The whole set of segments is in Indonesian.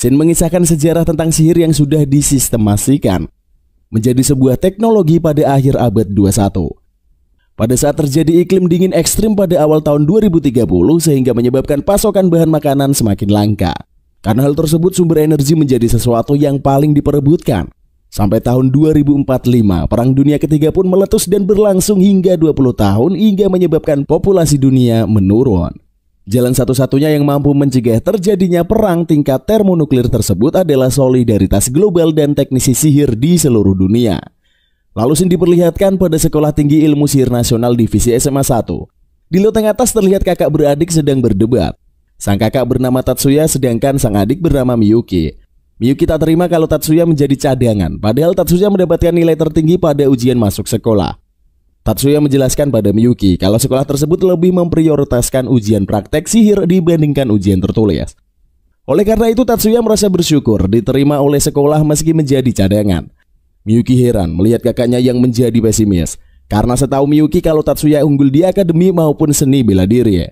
Scene mengisahkan sejarah tentang sihir yang sudah disistemasikan menjadi sebuah teknologi pada akhir abad 21. Pada saat terjadi iklim dingin ekstrim pada awal tahun 2030 sehingga menyebabkan pasokan bahan makanan semakin langka. Karena hal tersebut sumber energi menjadi sesuatu yang paling diperebutkan. Sampai tahun 2045, Perang Dunia Ketiga pun meletus dan berlangsung hingga 20 tahun hingga menyebabkan populasi dunia menurun. Jalan satu-satunya yang mampu mencegah terjadinya perang tingkat termonuklir tersebut adalah solidaritas global dan teknisi sihir di seluruh dunia. Lalu scene diperlihatkan pada Sekolah Tinggi Ilmu Sihir Nasional Divisi SMA 1. Di loteng atas terlihat kakak beradik sedang berdebat. Sang kakak bernama Tatsuya sedangkan sang adik bernama Miyuki. Miyuki tak terima kalau Tatsuya menjadi cadangan, padahal Tatsuya mendapatkan nilai tertinggi pada ujian masuk sekolah. Tatsuya menjelaskan pada Miyuki kalau sekolah tersebut lebih memprioritaskan ujian praktek sihir dibandingkan ujian tertulis. Oleh karena itu Tatsuya merasa bersyukur diterima oleh sekolah meski menjadi cadangan. Miyuki heran melihat kakaknya yang menjadi pesimis, karena setahu Miyuki kalau Tatsuya unggul di akademi maupun seni bela diri.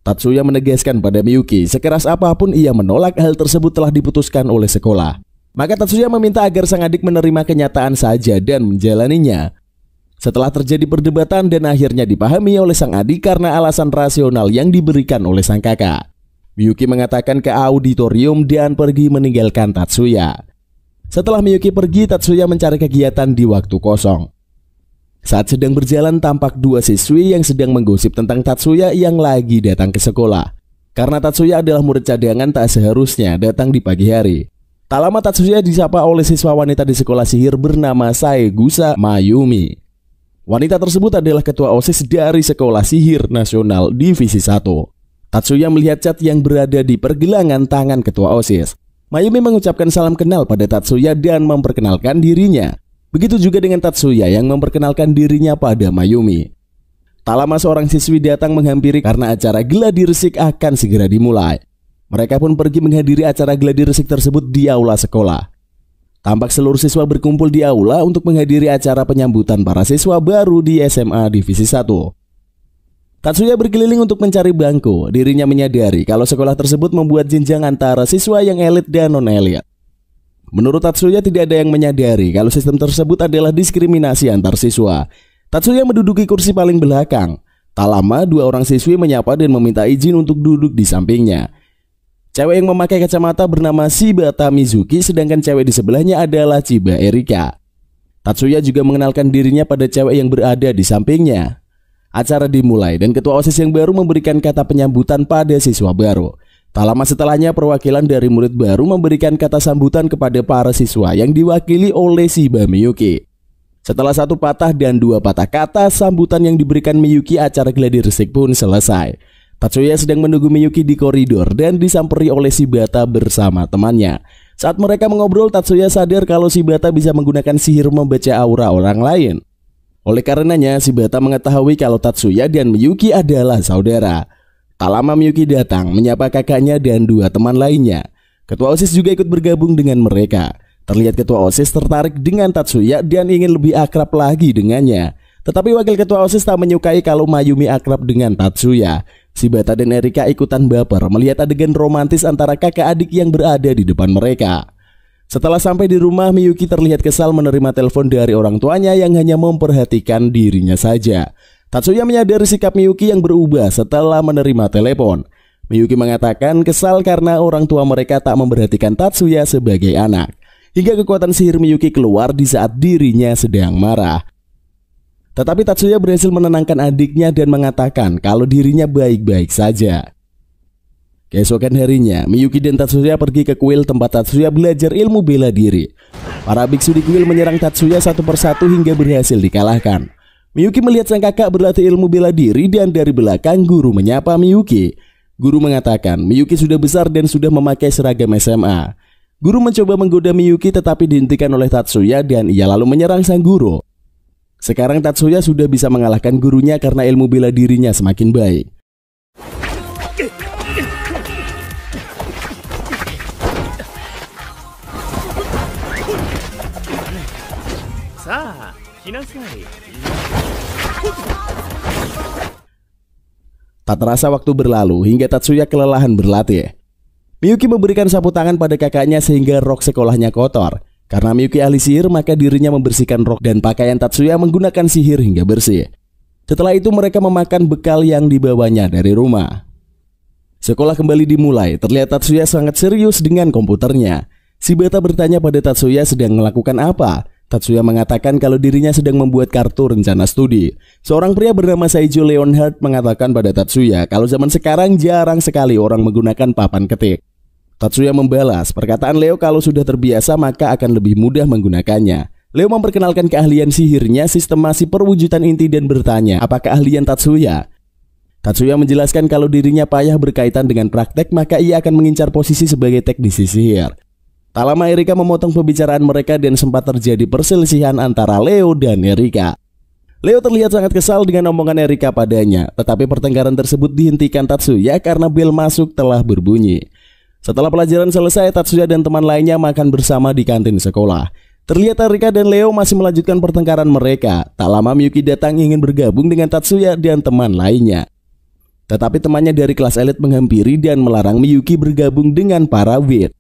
Tatsuya menegaskan pada Miyuki sekeras apapun ia menolak hal tersebut telah diputuskan oleh sekolah. Maka Tatsuya meminta agar sang adik menerima kenyataan saja dan menjalaninya. Setelah terjadi perdebatan dan akhirnya dipahami oleh sang adik karena alasan rasional yang diberikan oleh sang kakak, Miyuki mengatakan ke auditorium dan pergi meninggalkan Tatsuya. Setelah Miyuki pergi, Tatsuya mencari kegiatan di waktu kosong. Saat sedang berjalan tampak dua siswi yang sedang menggosip tentang Tatsuya yang lagi datang ke sekolah. Karena Tatsuya adalah murid cadangan tak seharusnya datang di pagi hari. Tak lama Tatsuya disapa oleh siswa wanita di sekolah sihir bernama Saegusa Mayumi. Wanita tersebut adalah ketua OSIS dari Sekolah Sihir Nasional Divisi 1. Tatsuya melihat cat yang berada di pergelangan tangan ketua OSIS. Mayumi mengucapkan salam kenal pada Tatsuya dan memperkenalkan dirinya. Begitu juga dengan Tatsuya yang memperkenalkan dirinya pada Mayumi. Tak lama seorang siswi datang menghampiri karena acara gladi resik akan segera dimulai. Mereka pun pergi menghadiri acara gladi resik tersebut di aula sekolah. Tampak seluruh siswa berkumpul di aula untuk menghadiri acara penyambutan para siswa baru di SMA Divisi 1. Tatsuya berkeliling untuk mencari bangku. Dirinya menyadari kalau sekolah tersebut membuat jenjang antara siswa yang elit dan non-elit. Menurut Tatsuya tidak ada yang menyadari kalau sistem tersebut adalah diskriminasi antar siswa. Tatsuya menduduki kursi paling belakang. Tak lama dua orang siswi menyapa dan meminta izin untuk duduk di sampingnya. Cewek yang memakai kacamata bernama Shibata Mizuki, sedangkan cewek di sebelahnya adalah Chiba Erika. Tatsuya juga mengenalkan dirinya pada cewek yang berada di sampingnya. Acara dimulai dan ketua OSIS yang baru memberikan kata penyambutan pada siswa baru. Tak lama setelahnya perwakilan dari murid baru memberikan kata sambutan kepada para siswa yang diwakili oleh Shiba Miyuki. Setelah satu patah dan dua patah kata sambutan yang diberikan Miyuki, acara gladi resik pun selesai. Tatsuya sedang menunggu Miyuki di koridor dan disamperi oleh Shibata bersama temannya. Saat mereka mengobrol, Tatsuya sadar kalau Shibata bisa menggunakan sihir membaca aura orang lain. Oleh karenanya, Shibata mengetahui kalau Tatsuya dan Miyuki adalah saudara. Tak lama Miyuki datang menyapa kakaknya dan dua teman lainnya. Ketua OSIS juga ikut bergabung dengan mereka. Terlihat ketua OSIS tertarik dengan Tatsuya dan ingin lebih akrab lagi dengannya. Tetapi wakil ketua OSIS tak menyukai kalau Mayumi akrab dengan Tatsuya. Shibata dan Erika ikutan baper melihat adegan romantis antara kakak adik yang berada di depan mereka. Setelah sampai di rumah, Miyuki terlihat kesal menerima telepon dari orang tuanya yang hanya memperhatikan dirinya saja. Tatsuya menyadari sikap Miyuki yang berubah setelah menerima telepon. Miyuki mengatakan kesal karena orang tua mereka tak memperhatikan Tatsuya sebagai anak. Hingga kekuatan sihir Miyuki keluar di saat dirinya sedang marah. Tetapi Tatsuya berhasil menenangkan adiknya dan mengatakan kalau dirinya baik-baik saja. Keesokan harinya, Miyuki dan Tatsuya pergi ke kuil tempat Tatsuya belajar ilmu bela diri. Para biksu di kuil menyerang Tatsuya satu persatu hingga berhasil dikalahkan. Miyuki melihat sang kakak berlatih ilmu bela diri dan dari belakang guru menyapa Miyuki. Guru mengatakan Miyuki sudah besar dan sudah memakai seragam SMA. Guru mencoba menggoda Miyuki tetapi dihentikan oleh Tatsuya dan ia lalu menyerang sang guru. Sekarang Tatsuya sudah bisa mengalahkan gurunya karena ilmu bela dirinya semakin baik. Tak terasa waktu berlalu hingga Tatsuya kelelahan berlatih. Miyuki memberikan sapu tangan pada kakaknya sehingga rok sekolahnya kotor. Karena Miyuki ahli sihir, maka dirinya membersihkan rok dan pakaian Tatsuya menggunakan sihir hingga bersih. Setelah itu mereka memakan bekal yang dibawanya dari rumah. Sekolah kembali dimulai. Terlihat Tatsuya sangat serius dengan komputernya. Shibata bertanya pada Tatsuya sedang melakukan apa. Tatsuya mengatakan kalau dirinya sedang membuat kartu rencana studi. Seorang pria bernama Saijo Leonhardt mengatakan pada Tatsuya kalau zaman sekarang jarang sekali orang menggunakan papan ketik. Tatsuya membalas, perkataan Leo kalau sudah terbiasa maka akan lebih mudah menggunakannya. Leo memperkenalkan keahlian sihirnya, sistemasi perwujudan inti dan bertanya apa keahlian Tatsuya. Tatsuya menjelaskan kalau dirinya payah berkaitan dengan praktek maka ia akan mengincar posisi sebagai teknisi sihir. Tak lama Erika memotong pembicaraan mereka dan sempat terjadi perselisihan antara Leo dan Erika. Leo terlihat sangat kesal dengan omongan Erika padanya, tetapi pertengkaran tersebut dihentikan Tatsuya karena bel masuk telah berbunyi. Setelah pelajaran selesai, Tatsuya dan teman lainnya makan bersama di kantin sekolah. Terlihat Erika dan Leo masih melanjutkan pertengkaran mereka. Tak lama Miyuki datang ingin bergabung dengan Tatsuya dan teman lainnya. Tetapi temannya dari kelas elit menghampiri dan melarang Miyuki bergabung dengan para wit.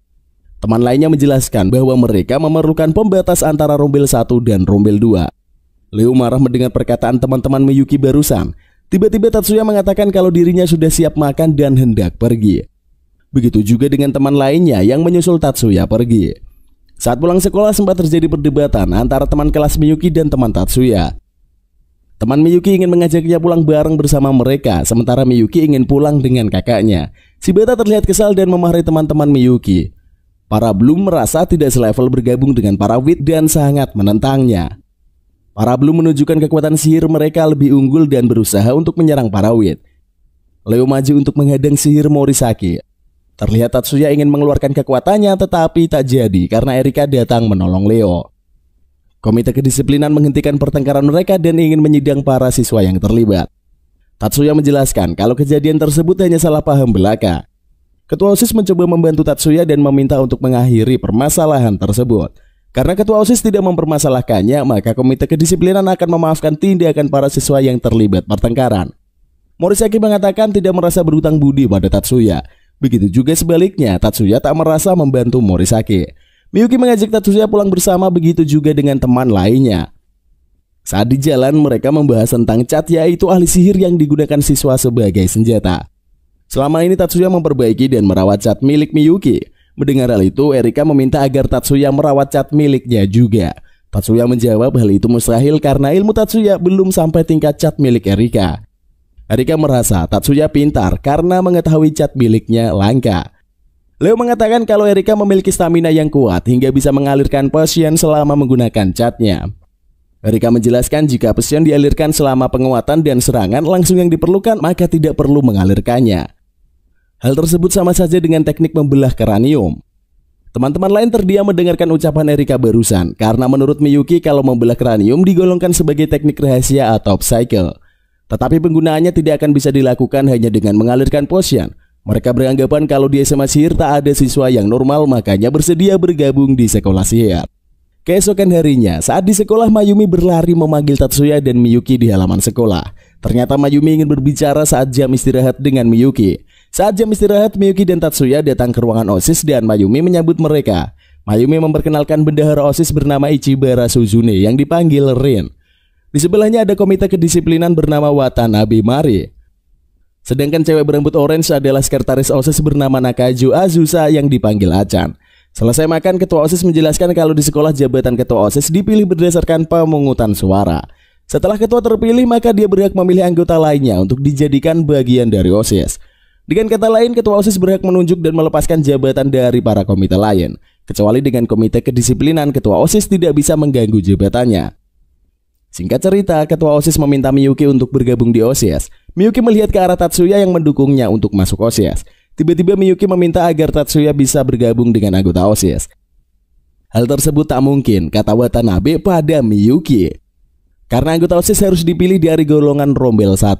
Teman lainnya menjelaskan bahwa mereka memerlukan pembatas antara rombel 1 dan rombel 2. Leo marah mendengar perkataan teman-teman Miyuki barusan. Tiba-tiba Tatsuya mengatakan kalau dirinya sudah siap makan dan hendak pergi. Begitu juga dengan teman lainnya yang menyusul Tatsuya pergi. Saat pulang sekolah sempat terjadi perdebatan antara teman kelas Miyuki dan teman Tatsuya. Teman Miyuki ingin mengajaknya pulang bareng bersama mereka, sementara Miyuki ingin pulang dengan kakaknya. Shibata terlihat kesal dan memarahi teman-teman Miyuki. Para Bloom merasa tidak selevel bergabung dengan para wit dan sangat menentangnya. Para Bloom menunjukkan kekuatan sihir mereka lebih unggul dan berusaha untuk menyerang para wit. Leo maju untuk menghadang sihir Morisaki. Terlihat Tatsuya ingin mengeluarkan kekuatannya tetapi tak jadi karena Erika datang menolong Leo. Komite kedisiplinan menghentikan pertengkaran mereka dan ingin menyidang para siswa yang terlibat. Tatsuya menjelaskan kalau kejadian tersebut hanya salah paham belaka. Ketua OSIS mencoba membantu Tatsuya dan meminta untuk mengakhiri permasalahan tersebut. Karena Ketua OSIS tidak mempermasalahkannya, maka komite kedisiplinan akan memaafkan tindakan para siswa yang terlibat pertengkaran. Morisaki mengatakan tidak merasa berhutang budi pada Tatsuya. Begitu juga sebaliknya, Tatsuya tak merasa membantu Morisaki. Miyuki mengajak Tatsuya pulang bersama, begitu juga dengan teman lainnya. Saat di jalan, mereka membahas tentang cat, yaitu ahli sihir yang digunakan siswa sebagai senjata. Selama ini Tatsuya memperbaiki dan merawat cat milik Miyuki. Mendengar hal itu, Erika meminta agar Tatsuya merawat cat miliknya juga. Tatsuya menjawab hal itu mustahil karena ilmu Tatsuya belum sampai tingkat cat milik Erika. Erika merasa Tatsuya pintar karena mengetahui cat miliknya langka. Leo mengatakan kalau Erika memiliki stamina yang kuat hingga bisa mengalirkan potion selama menggunakan catnya. Erika menjelaskan jika potion dialirkan selama penguatan dan serangan langsung yang diperlukan maka tidak perlu mengalirkannya. Hal tersebut sama saja dengan teknik membelah kranium. Teman-teman lain terdiam mendengarkan ucapan Erika barusan karena menurut Miyuki kalau membelah kranium digolongkan sebagai teknik rahasia atau psycho. Tetapi penggunaannya tidak akan bisa dilakukan hanya dengan mengalirkan potion. Mereka beranggapan kalau di SMA sihir tak ada siswa yang normal, makanya bersedia bergabung di sekolah sihir. Keesokan harinya, saat di sekolah, Mayumi berlari memanggil Tatsuya dan Miyuki di halaman sekolah. Ternyata Mayumi ingin berbicara saat jam istirahat dengan Miyuki. Saat jam istirahat, Miyuki dan Tatsuya datang ke ruangan OSIS dan Mayumi menyambut mereka. Mayumi memperkenalkan bendahara OSIS bernama Ichibara Suzune yang dipanggil Rin. Di sebelahnya ada komite kedisiplinan bernama Watanabe Mari. Sedangkan cewek berambut orange adalah sekretaris OSIS bernama Nakajo Azusa yang dipanggil Achan. Selesai makan, ketua OSIS menjelaskan kalau di sekolah jabatan ketua OSIS dipilih berdasarkan pemungutan suara. Setelah ketua terpilih, maka dia berhak memilih anggota lainnya untuk dijadikan bagian dari OSIS. Dengan kata lain, ketua OSIS berhak menunjuk dan melepaskan jabatan dari para komite lain. Kecuali dengan komite kedisiplinan, ketua OSIS tidak bisa mengganggu jabatannya. Singkat cerita, ketua OSIS meminta Miyuki untuk bergabung di OSIS. Miyuki melihat ke arah Tatsuya yang mendukungnya untuk masuk OSIS. Tiba-tiba Miyuki meminta agar Tatsuya bisa bergabung dengan anggota OSIS. Hal tersebut tak mungkin, kata Watanabe pada Miyuki. Karena anggota OSIS harus dipilih dari golongan rombel 1.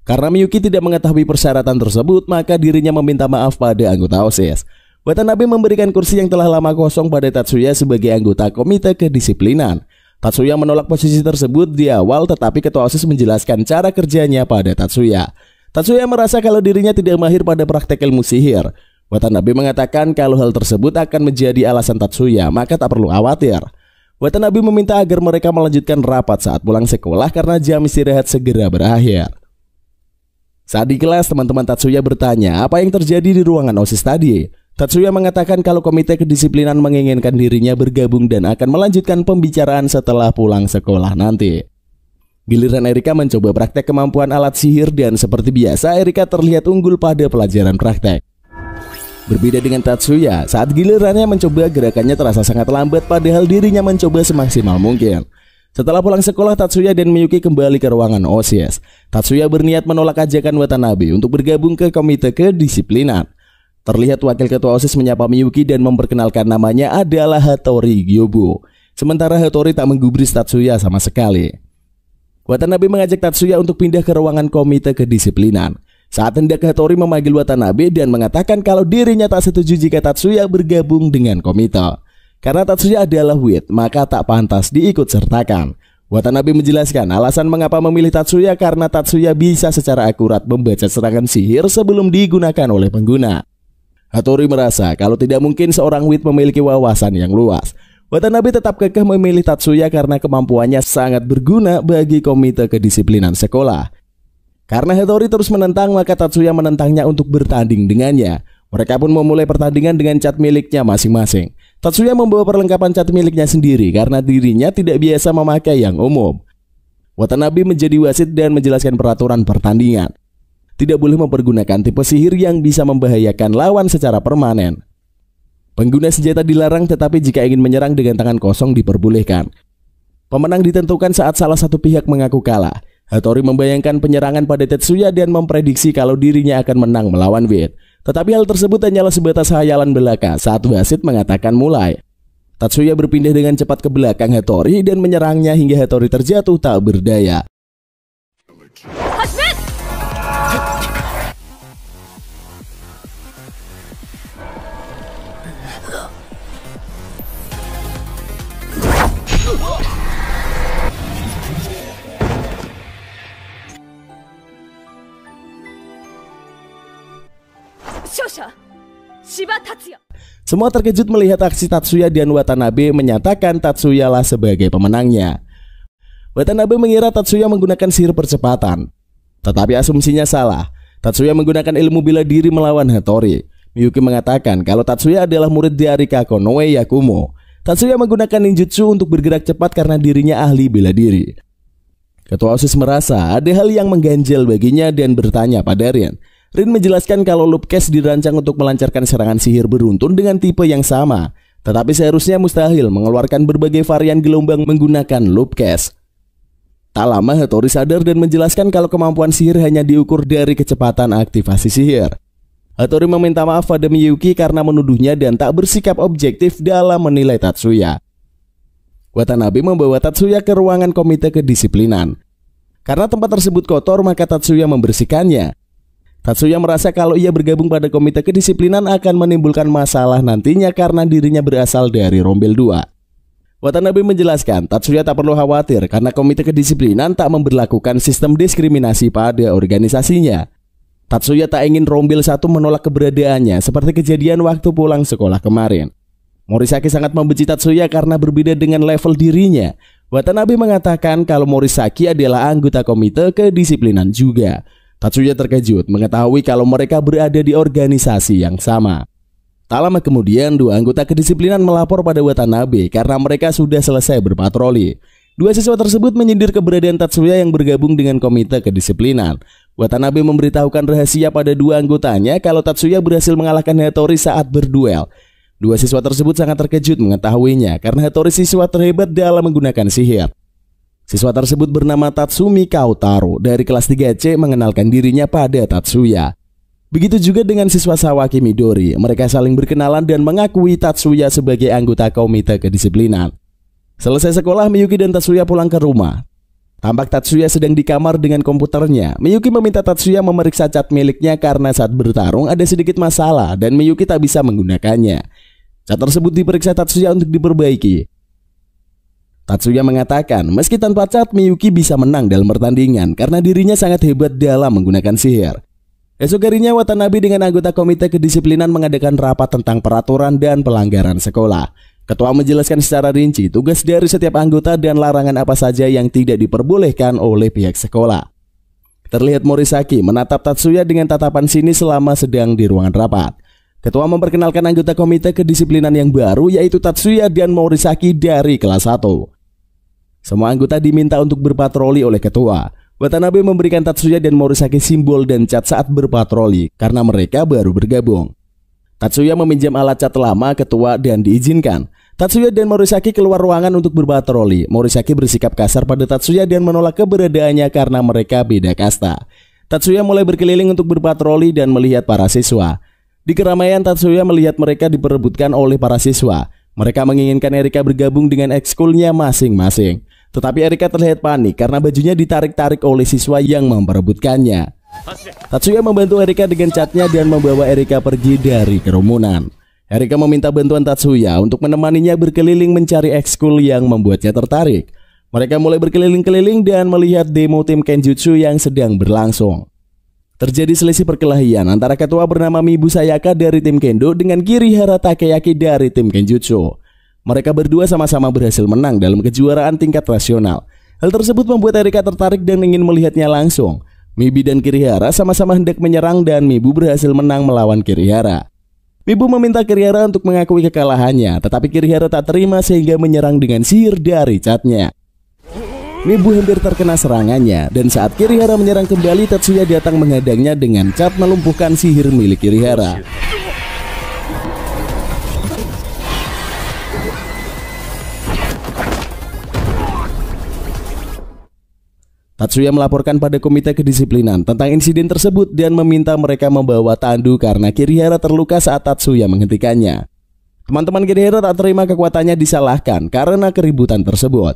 Karena Miyuki tidak mengetahui persyaratan tersebut, maka dirinya meminta maaf pada anggota OSIS. Watanabe memberikan kursi yang telah lama kosong pada Tatsuya sebagai anggota komite kedisiplinan. Tatsuya menolak posisi tersebut di awal, tetapi ketua OSIS menjelaskan cara kerjanya pada Tatsuya. Tatsuya merasa kalau dirinya tidak mahir pada praktek ilmu sihir. Watanabe mengatakan kalau hal tersebut akan menjadi alasan Tatsuya, maka tak perlu khawatir. Watanabe meminta agar mereka melanjutkan rapat saat pulang sekolah karena jam istirahat segera berakhir. Saat di kelas, teman-teman Tatsuya bertanya apa yang terjadi di ruangan OSIS tadi. Tatsuya mengatakan kalau komite kedisiplinan menginginkan dirinya bergabung dan akan melanjutkan pembicaraan setelah pulang sekolah nanti. Giliran Erika mencoba praktek kemampuan alat sihir dan seperti biasa Erika terlihat unggul pada pelajaran praktek. Berbeda dengan Tatsuya, saat gilirannya mencoba gerakannya terasa sangat lambat padahal dirinya mencoba semaksimal mungkin. Setelah pulang sekolah, Tatsuya dan Miyuki kembali ke ruangan OSIS. Tatsuya berniat menolak ajakan Watanabe untuk bergabung ke komite kedisiplinan. Terlihat wakil ketua OSIS menyapa Miyuki dan memperkenalkan namanya adalah Hattori Gyobo. Sementara Hattori tak menggubris Tatsuya sama sekali. Watanabe mengajak Tatsuya untuk pindah ke ruangan komite kedisiplinan. Saat hendak Hattori memanggil Watanabe dan mengatakan kalau dirinya tak setuju jika Tatsuya bergabung dengan komite. Karena Tatsuya adalah wit, maka tak pantas diikut sertakan. Watanabe menjelaskan alasan mengapa memilih Tatsuya karena Tatsuya bisa secara akurat membaca serangan sihir sebelum digunakan oleh pengguna. Hattori merasa kalau tidak mungkin seorang wit memiliki wawasan yang luas. Watanabe tetap kekeh memilih Tatsuya karena kemampuannya sangat berguna bagi komite kedisiplinan sekolah. Karena Hattori terus menentang, maka Tatsuya menentangnya untuk bertanding dengannya. Mereka pun memulai pertandingan dengan cat miliknya masing-masing. Tatsuya membawa perlengkapan cat miliknya sendiri karena dirinya tidak biasa memakai yang umum. Watanabe menjadi wasit dan menjelaskan peraturan pertandingan. Tidak boleh mempergunakan tipe sihir yang bisa membahayakan lawan secara permanen. Pengguna senjata dilarang, tetapi jika ingin menyerang dengan tangan kosong diperbolehkan. Pemenang ditentukan saat salah satu pihak mengaku kalah. Hattori membayangkan penyerangan pada Tatsuya dan memprediksi kalau dirinya akan menang melawan Wit. Tetapi hal tersebut hanyalah sebatas khayalan belaka saat wasit mengatakan mulai. Tatsuya berpindah dengan cepat ke belakang Hattori dan menyerangnya hingga Hattori terjatuh tak berdaya. Semua terkejut melihat aksi Tatsuya dan Watanabe menyatakan Tatsuya lah sebagai pemenangnya. Watanabe mengira Tatsuya menggunakan sihir percepatan, tetapi asumsinya salah. Tatsuya menggunakan ilmu bela diri melawan Hattori. Miyuki mengatakan kalau Tatsuya adalah murid dari Kakonoe Yakumo. Tatsuya menggunakan ninjutsu untuk bergerak cepat karena dirinya ahli bela diri. Ketua OSIS merasa ada hal yang mengganjal baginya dan bertanya pada Rin. Rin menjelaskan kalau Loopcast dirancang untuk melancarkan serangan sihir beruntun dengan tipe yang sama, tetapi seharusnya mustahil mengeluarkan berbagai varian gelombang menggunakan Loopcast. Tak lama Hattori sadar dan menjelaskan kalau kemampuan sihir hanya diukur dari kecepatan aktivasi sihir. Hattori meminta maaf pada Miyuki karena menuduhnya dan tak bersikap objektif dalam menilai Tatsuya. Watanabe membawa Tatsuya ke ruangan komite kedisiplinan. Karena tempat tersebut kotor, maka Tatsuya membersihkannya. Tatsuya merasa kalau ia bergabung pada komite kedisiplinan akan menimbulkan masalah nantinya karena dirinya berasal dari Rombel 2. Watanabe menjelaskan Tatsuya tak perlu khawatir karena komite kedisiplinan tak memberlakukan sistem diskriminasi pada organisasinya. Tatsuya tak ingin Rombel 1 menolak keberadaannya seperti kejadian waktu pulang sekolah kemarin. Morisaki sangat membenci Tatsuya karena berbeda dengan level dirinya. Watanabe mengatakan kalau Morisaki adalah anggota komite kedisiplinan juga. Tatsuya terkejut mengetahui kalau mereka berada di organisasi yang sama. Tak lama kemudian, dua anggota kedisiplinan melapor pada Watanabe karena mereka sudah selesai berpatroli. Dua siswa tersebut menyindir keberadaan Tatsuya yang bergabung dengan komite kedisiplinan. Watanabe memberitahukan rahasia pada dua anggotanya kalau Tatsuya berhasil mengalahkan Hattori saat berduel. Dua siswa tersebut sangat terkejut mengetahuinya karena Hattori siswa terhebat dalam menggunakan sihir. Siswa tersebut bernama Tatsumi Kaotaro dari kelas 3C mengenalkan dirinya pada Tatsuya. Begitu juga dengan siswa Sawaki Midori, mereka saling berkenalan dan mengakui Tatsuya sebagai anggota komite kedisiplinan. Selesai sekolah, Miyuki dan Tatsuya pulang ke rumah. Tampak Tatsuya sedang di kamar dengan komputernya. Miyuki meminta Tatsuya memeriksa cat miliknya karena saat bertarung ada sedikit masalah dan Miyuki tak bisa menggunakannya. Cat tersebut diperiksa Tatsuya untuk diperbaiki. Tatsuya mengatakan meski tanpa cat Miyuki bisa menang dalam pertandingan karena dirinya sangat hebat dalam menggunakan sihir. Esok harinya Watanabe dengan anggota komite kedisiplinan mengadakan rapat tentang peraturan dan pelanggaran sekolah. Ketua menjelaskan secara rinci tugas dari setiap anggota dan larangan apa saja yang tidak diperbolehkan oleh pihak sekolah. Terlihat Morisaki menatap Tatsuya dengan tatapan sinis selama sedang di ruangan rapat. Ketua memperkenalkan anggota komite kedisiplinan yang baru yaitu Tatsuya dan Morisaki dari kelas 1. Semua anggota diminta untuk berpatroli oleh ketua. Watanabe memberikan Tatsuya dan Morisaki simbol dan cat saat berpatroli karena mereka baru bergabung. Tatsuya meminjam alat cat lama ketua dan diizinkan. Tatsuya dan Morisaki keluar ruangan untuk berpatroli. Morisaki bersikap kasar pada Tatsuya dan menolak keberadaannya karena mereka beda kasta. Tatsuya mulai berkeliling untuk berpatroli dan melihat para siswa. Di keramaian Tatsuya melihat mereka diperebutkan oleh para siswa. Mereka menginginkan Erika bergabung dengan ekskulnya masing-masing. Tetapi Erika terlihat panik karena bajunya ditarik-tarik oleh siswa yang memperebutkannya. Tatsuya membantu Erika dengan catnya dan membawa Erika pergi dari kerumunan. Erika meminta bantuan Tatsuya untuk menemaninya berkeliling mencari ekskul yang membuatnya tertarik. Mereka mulai berkeliling-keliling dan melihat demo tim Kenjutsu yang sedang berlangsung. Terjadi selisih perkelahian antara ketua bernama Mibu Sayaka dari tim Kendo dengan Kirihara Takeyaki dari tim Kenjutsu. Mereka berdua sama-sama berhasil menang dalam kejuaraan tingkat nasional. Hal tersebut membuat Erika tertarik dan ingin melihatnya langsung. Mibi dan Kirihara sama-sama hendak menyerang dan Mibu berhasil menang melawan Kirihara. Mibu meminta Kirihara untuk mengakui kekalahannya, tetapi Kirihara tak terima sehingga menyerang dengan sihir dari catnya. Mibu hampir terkena serangannya dan saat Kirihara menyerang kembali, Tatsuya datang menghadangnya dengan cat melumpuhkan sihir milik Kirihara. Tatsuya melaporkan pada komite kedisiplinan tentang insiden tersebut dan meminta mereka membawa tandu karena Kirihara terluka saat Tatsuya menghentikannya. Teman-teman Kirihara tak terima kekuatannya disalahkan karena keributan tersebut.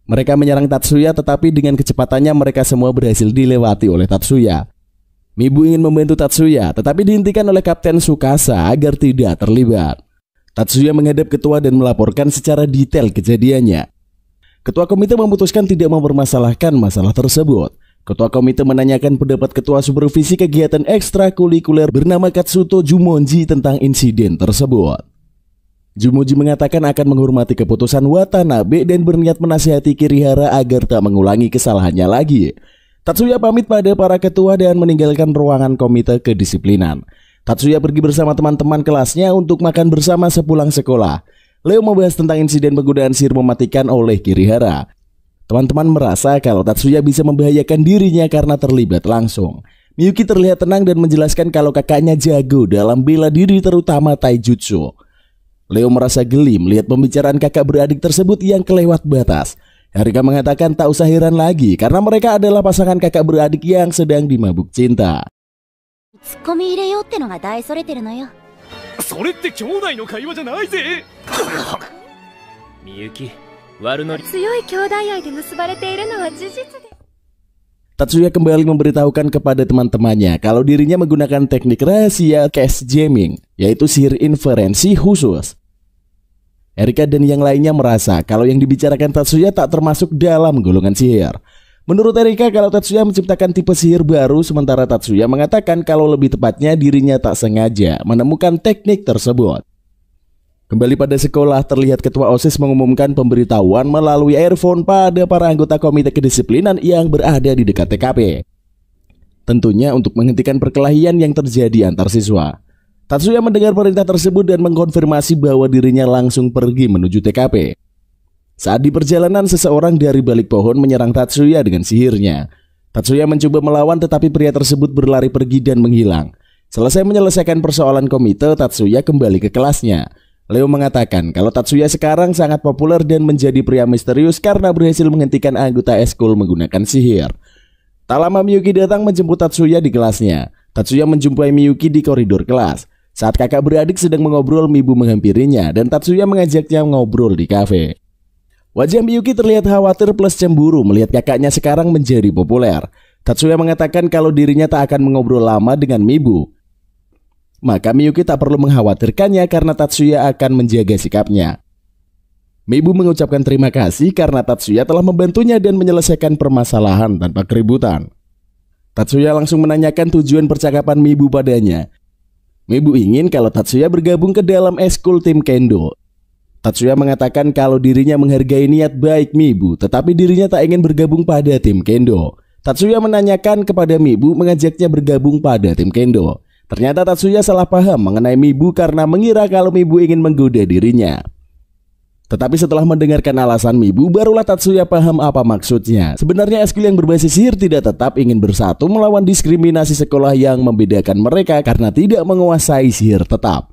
Mereka menyerang Tatsuya tetapi dengan kecepatannya mereka semua berhasil dilewati oleh Tatsuya. Mibu ingin membantu Tatsuya tetapi dihentikan oleh Kapten Tsukasa agar tidak terlibat. Tatsuya menghadap ketua dan melaporkan secara detail kejadiannya. Ketua komite memutuskan tidak mempermasalahkan masalah tersebut. Ketua komite menanyakan pendapat ketua supervisi kegiatan ekstrakurikuler bernama Katsuto Jumonji tentang insiden tersebut. Jumonji mengatakan akan menghormati keputusan Watanabe dan berniat menasihati Kirihara agar tak mengulangi kesalahannya lagi. Tatsuya pamit pada para ketua dan meninggalkan ruangan komite kedisiplinan. Tatsuya pergi bersama teman-teman kelasnya untuk makan bersama sepulang sekolah. Leo membahas tentang insiden penggunaan sihir mematikan oleh Kirihara. Teman-teman merasa kalau Tatsuya bisa membahayakan dirinya karena terlibat langsung. Miyuki terlihat tenang dan menjelaskan kalau kakaknya jago dalam bela diri terutama taijutsu. Leo merasa geli melihat pembicaraan kakak beradik tersebut yang kelewat batas. Erika mengatakan tak usah heran lagi karena mereka adalah pasangan kakak beradik yang sedang dimabuk cinta. Tatsuya kembali memberitahukan kepada teman-temannya kalau dirinya menggunakan teknik rahasia cash jamming, yaitu sihir inferensi khusus. Erika dan yang lainnya merasa kalau yang dibicarakan Tatsuya tak termasuk dalam golongan sihir. Menurut Erika, kalau Tatsuya menciptakan tipe sihir baru, sementara Tatsuya mengatakan kalau lebih tepatnya dirinya tak sengaja menemukan teknik tersebut. Kembali pada sekolah, terlihat ketua OSIS mengumumkan pemberitahuan melalui earphone pada para anggota komite kedisiplinan yang berada di dekat TKP. Tentunya untuk menghentikan perkelahian yang terjadi antar siswa. Tatsuya mendengar perintah tersebut dan mengkonfirmasi bahwa dirinya langsung pergi menuju TKP. Saat di perjalanan, seseorang dari balik pohon menyerang Tatsuya dengan sihirnya. Tatsuya mencoba melawan tetapi pria tersebut berlari pergi dan menghilang. Selesai menyelesaikan persoalan komite, Tatsuya kembali ke kelasnya. Leo mengatakan kalau Tatsuya sekarang sangat populer dan menjadi pria misterius karena berhasil menghentikan anggota eskul menggunakan sihir. Tak lama Miyuki datang menjemput Tatsuya di kelasnya. Tatsuya menjumpai Miyuki di koridor kelas. Saat kakak beradik sedang mengobrol, Mibu menghampirinya dan Tatsuya mengajaknya ngobrol di kafe. Wajah Miyuki terlihat khawatir plus cemburu melihat kakaknya sekarang menjadi populer. Tatsuya mengatakan kalau dirinya tak akan mengobrol lama dengan Mibu. Maka Miyuki tak perlu mengkhawatirkannya karena Tatsuya akan menjaga sikapnya. Mibu mengucapkan terima kasih karena Tatsuya telah membantunya dan menyelesaikan permasalahan tanpa keributan. Tatsuya langsung menanyakan tujuan percakapan Mibu padanya. Mibu ingin kalau Tatsuya bergabung ke dalam eskul tim Kendo. Tatsuya mengatakan kalau dirinya menghargai niat baik Mibu, tetapi dirinya tak ingin bergabung pada tim Kendo. Tatsuya menanyakan kepada Mibu mengajaknya bergabung pada tim Kendo. Ternyata Tatsuya salah paham mengenai Mibu karena mengira kalau Mibu ingin menggoda dirinya. Tetapi setelah mendengarkan alasan Mibu, barulah Tatsuya paham apa maksudnya. Sebenarnya eskul yang berbasis sihir tidak tetap ingin bersatu melawan diskriminasi sekolah yang membedakan mereka karena tidak menguasai sihir tetap.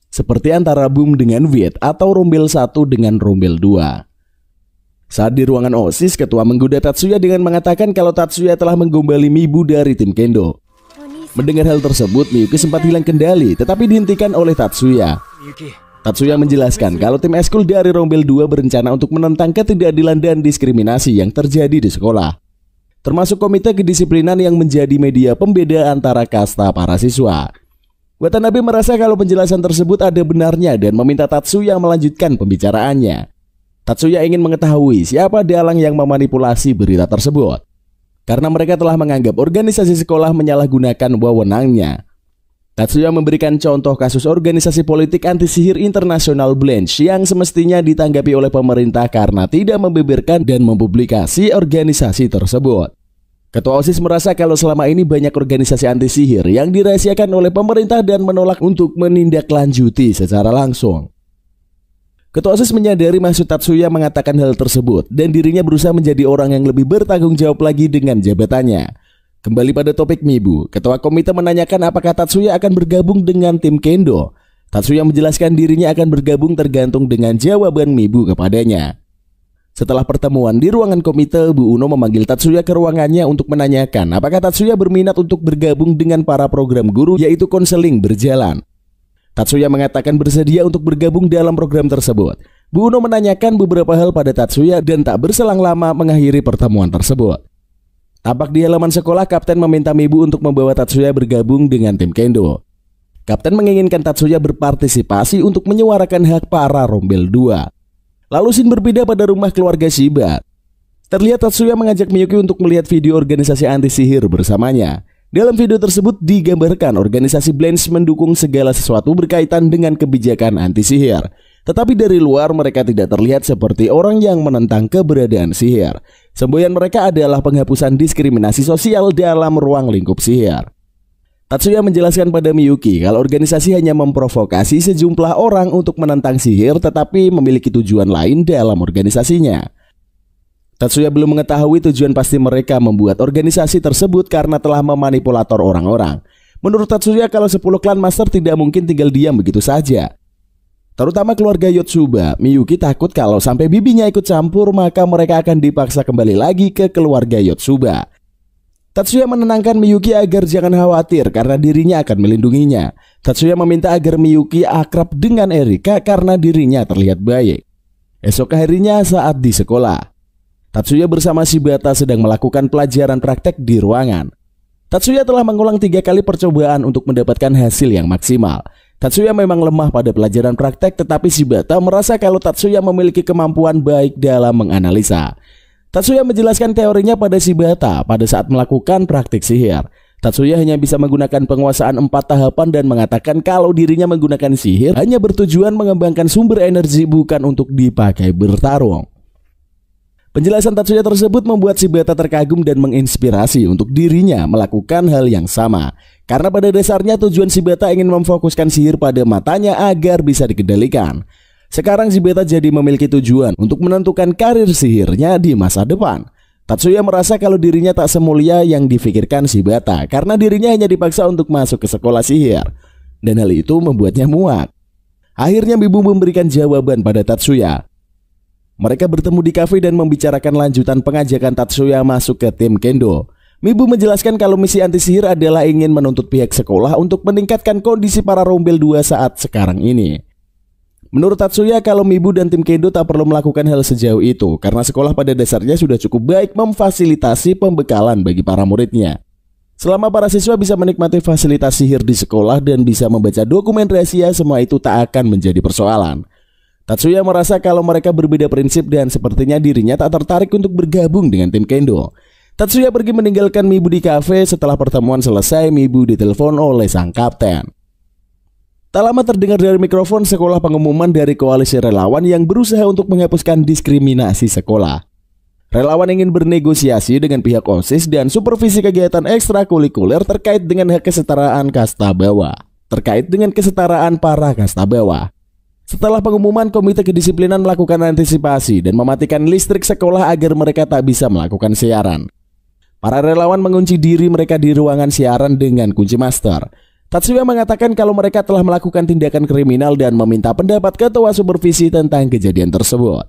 Seperti antara Boom dengan Viet atau Rombel 1 dengan Rombel 2. Saat di ruangan OSIS, ketua menggoda Tatsuya dengan mengatakan kalau Tatsuya telah menggombali Mibu dari tim Kendo. Mendengar hal tersebut, Miyuki sempat hilang kendali, tetapi dihentikan oleh Tatsuya. Tatsuya menjelaskan kalau tim eskul dari Rombel 2 berencana untuk menentang ketidakadilan dan diskriminasi yang terjadi di sekolah, termasuk komite kedisiplinan yang menjadi media pembeda antara kasta para siswa. Watanabe merasa kalau penjelasan tersebut ada benarnya dan meminta Tatsuya melanjutkan pembicaraannya. Tatsuya ingin mengetahui siapa dalang yang memanipulasi berita tersebut, karena mereka telah menganggap organisasi sekolah menyalahgunakan wewenangnya. Tatsuya memberikan contoh kasus organisasi politik anti-sihir internasional Blanche yang semestinya ditanggapi oleh pemerintah karena tidak membeberkan dan mempublikasi organisasi tersebut. Ketua OSIS merasa kalau selama ini banyak organisasi anti-sihir yang dirahasiakan oleh pemerintah dan menolak untuk menindaklanjuti secara langsung. Ketua OSIS menyadari maksud Tatsuya mengatakan hal tersebut dan dirinya berusaha menjadi orang yang lebih bertanggung jawab lagi dengan jabatannya. Kembali pada topik Mibu, ketua komite menanyakan apakah Tatsuya akan bergabung dengan tim Kendo. Tatsuya menjelaskan dirinya akan bergabung tergantung dengan jawaban Mibu kepadanya. Setelah pertemuan di ruangan komite, Bu Uno memanggil Tatsuya ke ruangannya untuk menanyakan apakah Tatsuya berminat untuk bergabung dengan para program guru yaitu konseling berjalan. Tatsuya mengatakan bersedia untuk bergabung dalam program tersebut. Bu Uno menanyakan beberapa hal pada Tatsuya dan tak berselang lama mengakhiri pertemuan tersebut. Tampak di halaman sekolah, Kapten meminta Mibu untuk membawa Tatsuya bergabung dengan tim Kendo. Kapten menginginkan Tatsuya berpartisipasi untuk menyuarakan hak para Rombel 2. Lalu scene berpindah pada rumah keluarga Shiba. Terlihat Tatsuya mengajak Miyuki untuk melihat video organisasi anti-sihir bersamanya. Dalam video tersebut digambarkan organisasi Blanche mendukung segala sesuatu berkaitan dengan kebijakan anti-sihir. Tetapi dari luar mereka tidak terlihat seperti orang yang menentang keberadaan sihir. Semboyan mereka adalah penghapusan diskriminasi sosial dalam ruang lingkup sihir. Tatsuya menjelaskan pada Miyuki kalau organisasi hanya memprovokasi sejumlah orang untuk menentang sihir tetapi memiliki tujuan lain dalam organisasinya. Tatsuya belum mengetahui tujuan pasti mereka membuat organisasi tersebut karena telah memanipulator orang-orang. Menurut Tatsuya kalau 10 klan master tidak mungkin tinggal diam begitu saja. Terutama keluarga Yotsuba, Miyuki takut kalau sampai bibinya ikut campur maka mereka akan dipaksa kembali lagi ke keluarga Yotsuba. Tatsuya menenangkan Miyuki agar jangan khawatir karena dirinya akan melindunginya. Tatsuya meminta agar Miyuki akrab dengan Erika karena dirinya terlihat baik. Esok harinya saat di sekolah, Tatsuya bersama Shibata sedang melakukan pelajaran praktek di ruangan. Tatsuya telah mengulang 3 kali percobaan untuk mendapatkan hasil yang maksimal. Tatsuya memang lemah pada pelajaran praktek, tetapi Shibata merasa kalau Tatsuya memiliki kemampuan baik dalam menganalisa. Tatsuya menjelaskan teorinya pada Shibata pada saat melakukan praktik sihir. Tatsuya hanya bisa menggunakan penguasaan 4 tahapan dan mengatakan kalau dirinya menggunakan sihir hanya bertujuan mengembangkan sumber energi bukan untuk dipakai bertarung. Penjelasan Tatsuya tersebut membuat Shibata terkagum dan menginspirasi untuk dirinya melakukan hal yang sama. Karena pada dasarnya tujuan Shibata ingin memfokuskan sihir pada matanya agar bisa dikendalikan. Sekarang Shibata jadi memiliki tujuan untuk menentukan karir sihirnya di masa depan. Tatsuya merasa kalau dirinya tak semulia yang difikirkan Shibata karena dirinya hanya dipaksa untuk masuk ke sekolah sihir. Dan hal itu membuatnya muak. Akhirnya Mibu memberikan jawaban pada Tatsuya. Mereka bertemu di kafe dan membicarakan lanjutan pengajakan Tatsuya masuk ke tim Kendo. Mibu menjelaskan kalau misi anti-sihir adalah ingin menuntut pihak sekolah untuk meningkatkan kondisi para Rombel 2 saat sekarang ini. Menurut Tatsuya kalau Mibu dan tim Kendo tak perlu melakukan hal sejauh itu karena sekolah pada dasarnya sudah cukup baik memfasilitasi pembekalan bagi para muridnya. Selama para siswa bisa menikmati fasilitas sihir di sekolah dan bisa membaca dokumen rahasia, semua itu tak akan menjadi persoalan. Tatsuya merasa kalau mereka berbeda prinsip dan sepertinya dirinya tak tertarik untuk bergabung dengan tim Kendo. Tatsuya pergi meninggalkan Mibu di kafe. Setelah pertemuan selesai, Mibu ditelepon oleh sang kapten. Tak lama terdengar dari mikrofon sekolah pengumuman dari koalisi relawan yang berusaha untuk menghapuskan diskriminasi sekolah. Relawan ingin bernegosiasi dengan pihak OSIS dan supervisi kegiatan ekstrakurikuler terkait dengan hak kesetaraan kasta bawah. Para kasta bawah. Setelah pengumuman, Komite Kedisiplinan melakukan antisipasi dan mematikan listrik sekolah agar mereka tak bisa melakukan siaran. Para relawan mengunci diri mereka di ruangan siaran dengan kunci master. Tatsuya mengatakan kalau mereka telah melakukan tindakan kriminal dan meminta pendapat ketua supervisi tentang kejadian tersebut.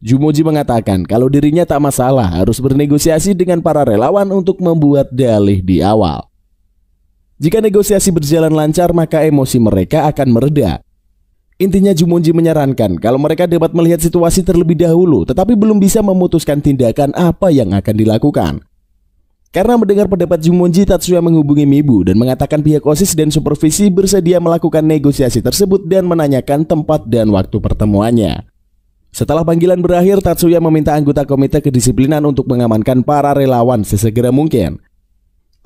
Jumoji mengatakan kalau dirinya tak masalah harus bernegosiasi dengan para relawan untuk membuat dalih di awal. Jika negosiasi berjalan lancar, maka emosi mereka akan mereda. Intinya Jumonji menyarankan kalau mereka dapat melihat situasi terlebih dahulu tetapi belum bisa memutuskan tindakan apa yang akan dilakukan. Karena mendengar pendapat Jumonji, Tatsuya menghubungi Mibu dan mengatakan pihak OSIS dan supervisi bersedia melakukan negosiasi tersebut dan menanyakan tempat dan waktu pertemuannya. Setelah panggilan berakhir, Tatsuya meminta anggota Komite Kedisiplinan untuk mengamankan para relawan sesegera mungkin.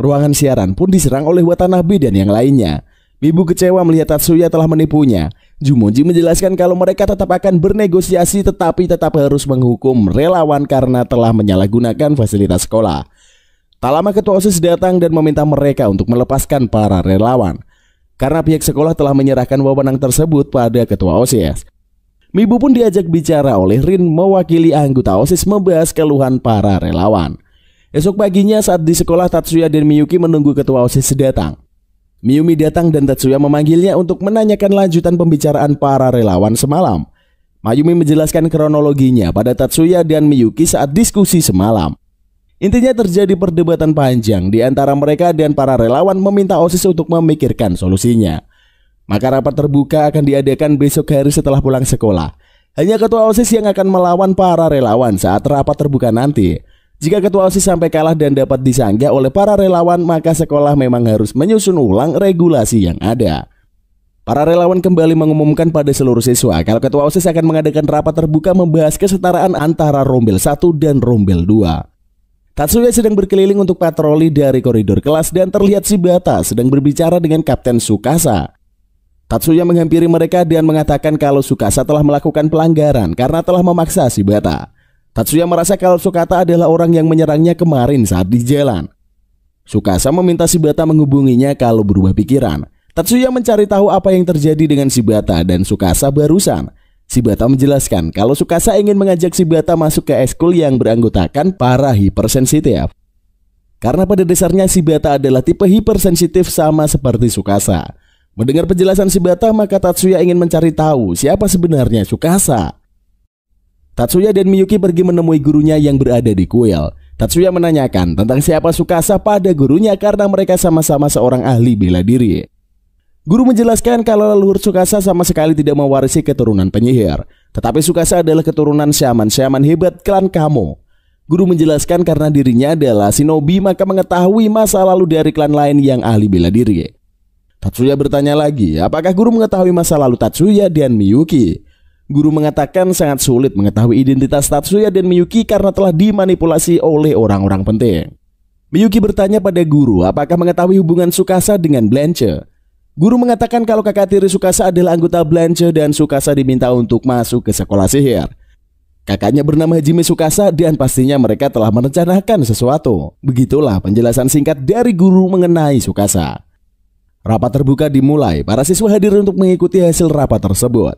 Ruangan siaran pun diserang oleh Watanabe dan yang lainnya. Mibu kecewa melihat Tatsuya telah menipunya. Jumonji menjelaskan kalau mereka tetap akan bernegosiasi tetapi tetap harus menghukum relawan karena telah menyalahgunakan fasilitas sekolah. Tak lama ketua OSIS datang dan meminta mereka untuk melepaskan para relawan karena pihak sekolah telah menyerahkan wewenang tersebut pada ketua OSIS. Mibu pun diajak bicara oleh Rin mewakili anggota OSIS membahas keluhan para relawan. Esok paginya saat di sekolah, Tatsuya dan Miyuki menunggu ketua OSIS datang. Miyumi datang dan Tatsuya memanggilnya untuk menanyakan lanjutan pembicaraan para relawan semalam. Mayumi menjelaskan kronologinya pada Tatsuya dan Miyuki saat diskusi semalam. Intinya terjadi perdebatan panjang di antara mereka dan para relawan meminta OSIS untuk memikirkan solusinya. Maka rapat terbuka akan diadakan besok hari setelah pulang sekolah. Hanya ketua OSIS yang akan melawan para relawan saat rapat terbuka nanti. Jika ketua OSIS sampai kalah dan dapat disanggah oleh para relawan, maka sekolah memang harus menyusun ulang regulasi yang ada. Para relawan kembali mengumumkan pada seluruh siswa kalau ketua OSIS akan mengadakan rapat terbuka membahas kesetaraan antara Rombel 1 dan Rombel 2. Tatsuya sedang berkeliling untuk patroli dari koridor kelas dan terlihat Shibata sedang berbicara dengan Kapten Tsukasa. Tatsuya menghampiri mereka dan mengatakan kalau Tsukasa telah melakukan pelanggaran karena telah memaksa Shibata. Tatsuya merasa kalau Tsukasa adalah orang yang menyerangnya kemarin saat di jalan. Tsukasa meminta Shibata menghubunginya kalau berubah pikiran. Tatsuya mencari tahu apa yang terjadi dengan Shibata dan Tsukasa barusan. Shibata menjelaskan kalau Tsukasa ingin mengajak Shibata masuk ke ekskul yang beranggotakan para hipersensitif. Karena pada dasarnya Shibata adalah tipe hipersensitif sama seperti Tsukasa. Mendengar penjelasan Shibata, maka Tatsuya ingin mencari tahu siapa sebenarnya Tsukasa. Tatsuya dan Miyuki pergi menemui gurunya yang berada di kuil. Tatsuya menanyakan tentang siapa Tsukasa pada gurunya karena mereka sama-sama seorang ahli bela diri. Guru menjelaskan kalau leluhur Tsukasa sama sekali tidak mewarisi keturunan penyihir, tetapi Tsukasa adalah keturunan syaman-syaman hebat klan Kamo. Guru menjelaskan karena dirinya adalah shinobi maka mengetahui masa lalu dari klan lain yang ahli bela diri. Tatsuya bertanya lagi, apakah guru mengetahui masa lalu Tatsuya dan Miyuki? Guru mengatakan sangat sulit mengetahui identitas Tatsuya dan Miyuki karena telah dimanipulasi oleh orang-orang penting. Miyuki bertanya pada guru apakah mengetahui hubungan Tsukasa dengan Blanche. Guru mengatakan kalau kakak tiri Tsukasa adalah anggota Blanche dan Tsukasa diminta untuk masuk ke sekolah sihir. Kakaknya bernama Hajime Tsukasa dan pastinya mereka telah merencanakan sesuatu. Begitulah penjelasan singkat dari guru mengenai Tsukasa. Rapat terbuka dimulai, para siswa hadir untuk mengikuti hasil rapat tersebut.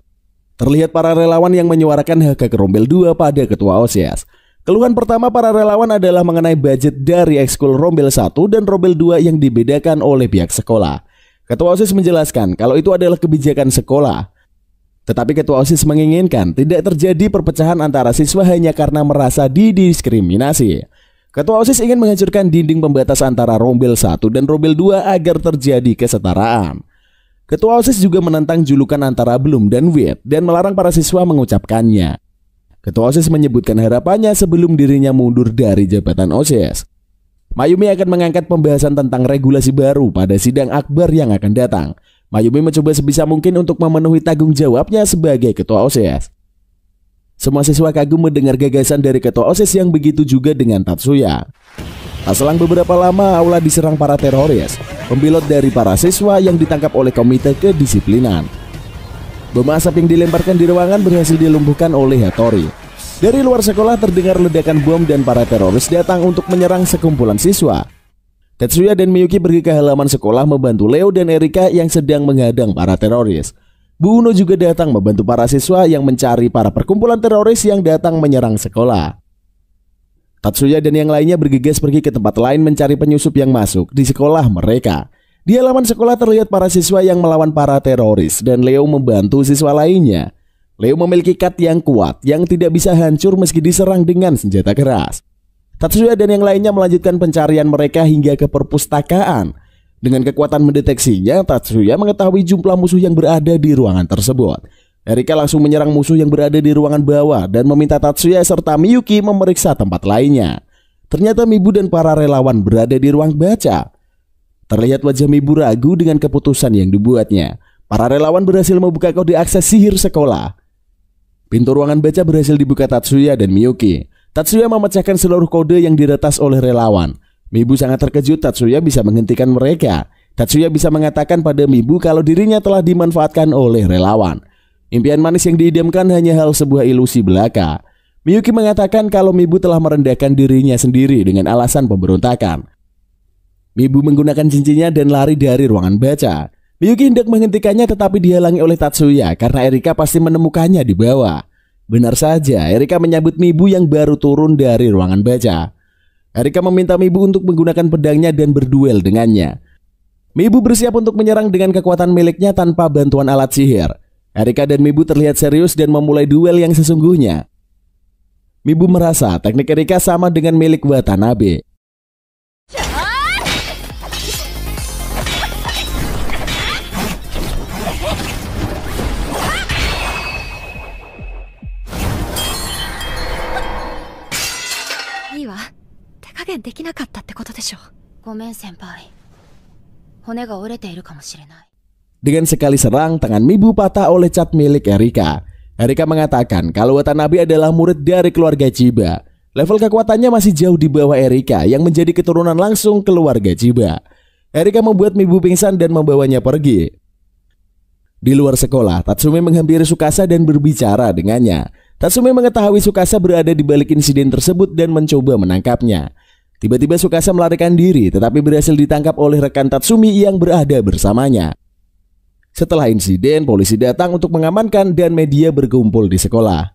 Terlihat para relawan yang menyuarakan hak ke Rombel 2 pada ketua OSIS. Keluhan pertama para relawan adalah mengenai budget dari ekskul Rombel 1 dan Rombel 2 yang dibedakan oleh pihak sekolah. Ketua OSIS menjelaskan kalau itu adalah kebijakan sekolah. Tetapi ketua OSIS menginginkan tidak terjadi perpecahan antara siswa hanya karena merasa didiskriminasi. Ketua OSIS ingin menghancurkan dinding pembatas antara Rombel 1 dan Rombel 2 agar terjadi kesetaraan. Ketua OSIS juga menentang julukan antara Bloom dan Wit dan melarang para siswa mengucapkannya. Ketua OSIS menyebutkan harapannya sebelum dirinya mundur dari jabatan OSIS. Mayumi akan mengangkat pembahasan tentang regulasi baru pada sidang akbar yang akan datang. Mayumi mencoba sebisa mungkin untuk memenuhi tanggung jawabnya sebagai ketua OSIS. Semua siswa kagum mendengar gagasan dari ketua OSIS yang begitu juga dengan Tatsuya. Tak selang beberapa lama, aula diserang para teroris, pembelot dari para siswa yang ditangkap oleh komite kedisiplinan. Bom asap yang dilemparkan di ruangan berhasil dilumpuhkan oleh Hattori. Dari luar sekolah terdengar ledakan bom dan para teroris datang untuk menyerang sekumpulan siswa. Tatsuya dan Miyuki pergi ke halaman sekolah membantu Leo dan Erika yang sedang menghadang para teroris. Bu Uno juga datang membantu para siswa yang mencari para perkumpulan teroris yang datang menyerang sekolah. Tatsuya dan yang lainnya bergegas pergi ke tempat lain mencari penyusup yang masuk di sekolah mereka. Di halaman sekolah terlihat para siswa yang melawan para teroris dan Leo membantu siswa lainnya. Leo memiliki kat yang kuat yang tidak bisa hancur meski diserang dengan senjata keras. Tatsuya dan yang lainnya melanjutkan pencarian mereka hingga ke perpustakaan. Dengan kekuatan mendeteksinya, Tatsuya mengetahui jumlah musuh yang berada di ruangan tersebut. Erika langsung menyerang musuh yang berada di ruangan bawah dan meminta Tatsuya serta Miyuki memeriksa tempat lainnya. Ternyata Mibu dan para relawan berada di ruang baca. Terlihat wajah Mibu ragu dengan keputusan yang dibuatnya. Para relawan berhasil membuka kode akses sihir sekolah. Pintu ruangan baca berhasil dibuka Tatsuya dan Miyuki. Tatsuya memecahkan seluruh kode yang diretas oleh relawan. Mibu sangat terkejut Tatsuya bisa menghentikan mereka. Tatsuya bisa mengatakan pada Mibu kalau dirinya telah dimanfaatkan oleh relawan. Impian manis yang diidamkan hanya hal sebuah ilusi belaka. Miyuki mengatakan kalau Mibu telah merendahkan dirinya sendiri dengan alasan pemberontakan. Mibu menggunakan cincinnya dan lari dari ruangan baca. Miyuki hendak menghentikannya tetapi dihalangi oleh Tatsuya karena Erika pasti menemukannya di bawah. Benar saja, Erika menyambut Mibu yang baru turun dari ruangan baca. Erika meminta Mibu untuk menggunakan pedangnya dan berduel dengannya. Mibu bersiap untuk menyerang dengan kekuatan miliknya tanpa bantuan alat sihir. Erika dan Mibu terlihat serius dan memulai duel yang sesungguhnya. Mibu merasa teknik Erika sama dengan milik Watanabe. Dengan sekali serang, tangan Mibu patah oleh cat milik Erika. Erika mengatakan kalau Watanabe adalah murid dari keluarga Chiba. Level kekuatannya masih jauh di bawah Erika yang menjadi keturunan langsung keluarga Chiba. Erika membuat Mibu pingsan dan membawanya pergi. Di luar sekolah, Tatsume menghampiri Tsukasa dan berbicara dengannya. Tatsume mengetahui Tsukasa berada di balik insiden tersebut dan mencoba menangkapnya. Tiba-tiba Tsukasa melarikan diri tetapi berhasil ditangkap oleh rekan Tatsumi yang berada bersamanya. Setelah insiden, polisi datang untuk mengamankan dan media berkumpul di sekolah.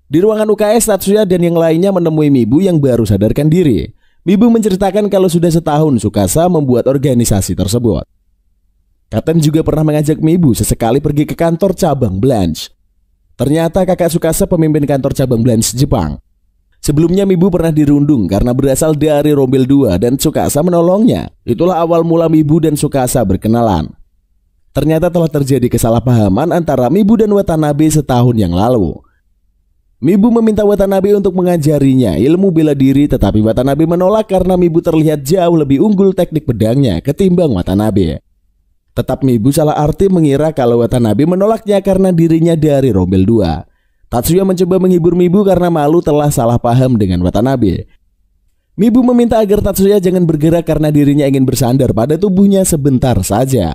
Di ruangan UKS, Tatsuya dan yang lainnya menemui Mibu yang baru sadarkan diri. Mibu menceritakan kalau sudah setahun Tsukasa membuat organisasi tersebut. Katen juga pernah mengajak Mibu sesekali pergi ke kantor cabang Blanche. Ternyata kakak Tsukasa pemimpin kantor cabang Blanche Jepang. Sebelumnya Mibu pernah dirundung karena berasal dari Rombel 2 dan Tsukasa menolongnya. Itulah awal mula Mibu dan Tsukasa berkenalan. Ternyata telah terjadi kesalahpahaman antara Mibu dan Watanabe setahun yang lalu. Mibu meminta Watanabe untuk mengajarinya ilmu bela diri, tetapi Watanabe menolak karena Mibu terlihat jauh lebih unggul teknik pedangnya ketimbang Watanabe. Tetap Mibu salah arti mengira kalau Watanabe menolaknya karena dirinya dari Rombel 2. Tatsuya mencoba menghibur Mibu karena malu telah salah paham dengan Watanabe. Mibu meminta agar Tatsuya jangan bergerak karena dirinya ingin bersandar pada tubuhnya sebentar saja.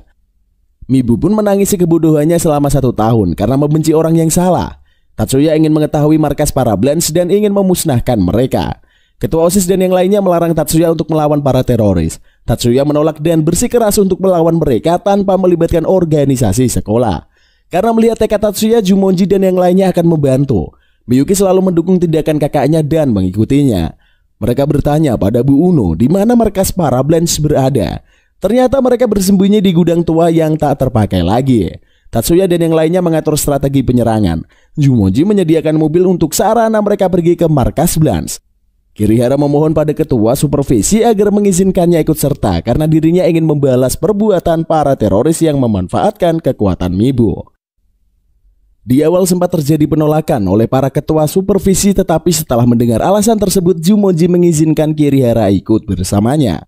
Mibu pun menangisi kebodohannya selama 1 tahun karena membenci orang yang salah. Tatsuya ingin mengetahui markas para Blanche dan ingin memusnahkan mereka. Ketua OSIS dan yang lainnya melarang Tatsuya untuk melawan para teroris. Tatsuya menolak dan bersikeras untuk melawan mereka tanpa melibatkan organisasi sekolah. Karena melihat tekad Tatsuya, Jumonji dan yang lainnya akan membantu. Miyuki selalu mendukung tindakan kakaknya dan mengikutinya. Mereka bertanya pada Bu Uno di mana markas para Blanche berada. Ternyata mereka bersembunyi di gudang tua yang tak terpakai lagi. Tatsuya dan yang lainnya mengatur strategi penyerangan. Jumonji menyediakan mobil untuk sarana mereka pergi ke markas Blanche. Kirihara memohon pada ketua supervisi agar mengizinkannya ikut serta karena dirinya ingin membalas perbuatan para teroris yang memanfaatkan kekuatan Mibu. Di awal sempat terjadi penolakan oleh para ketua supervisi, tetapi setelah mendengar alasan tersebut, Jumonji mengizinkan Kirihara ikut bersamanya.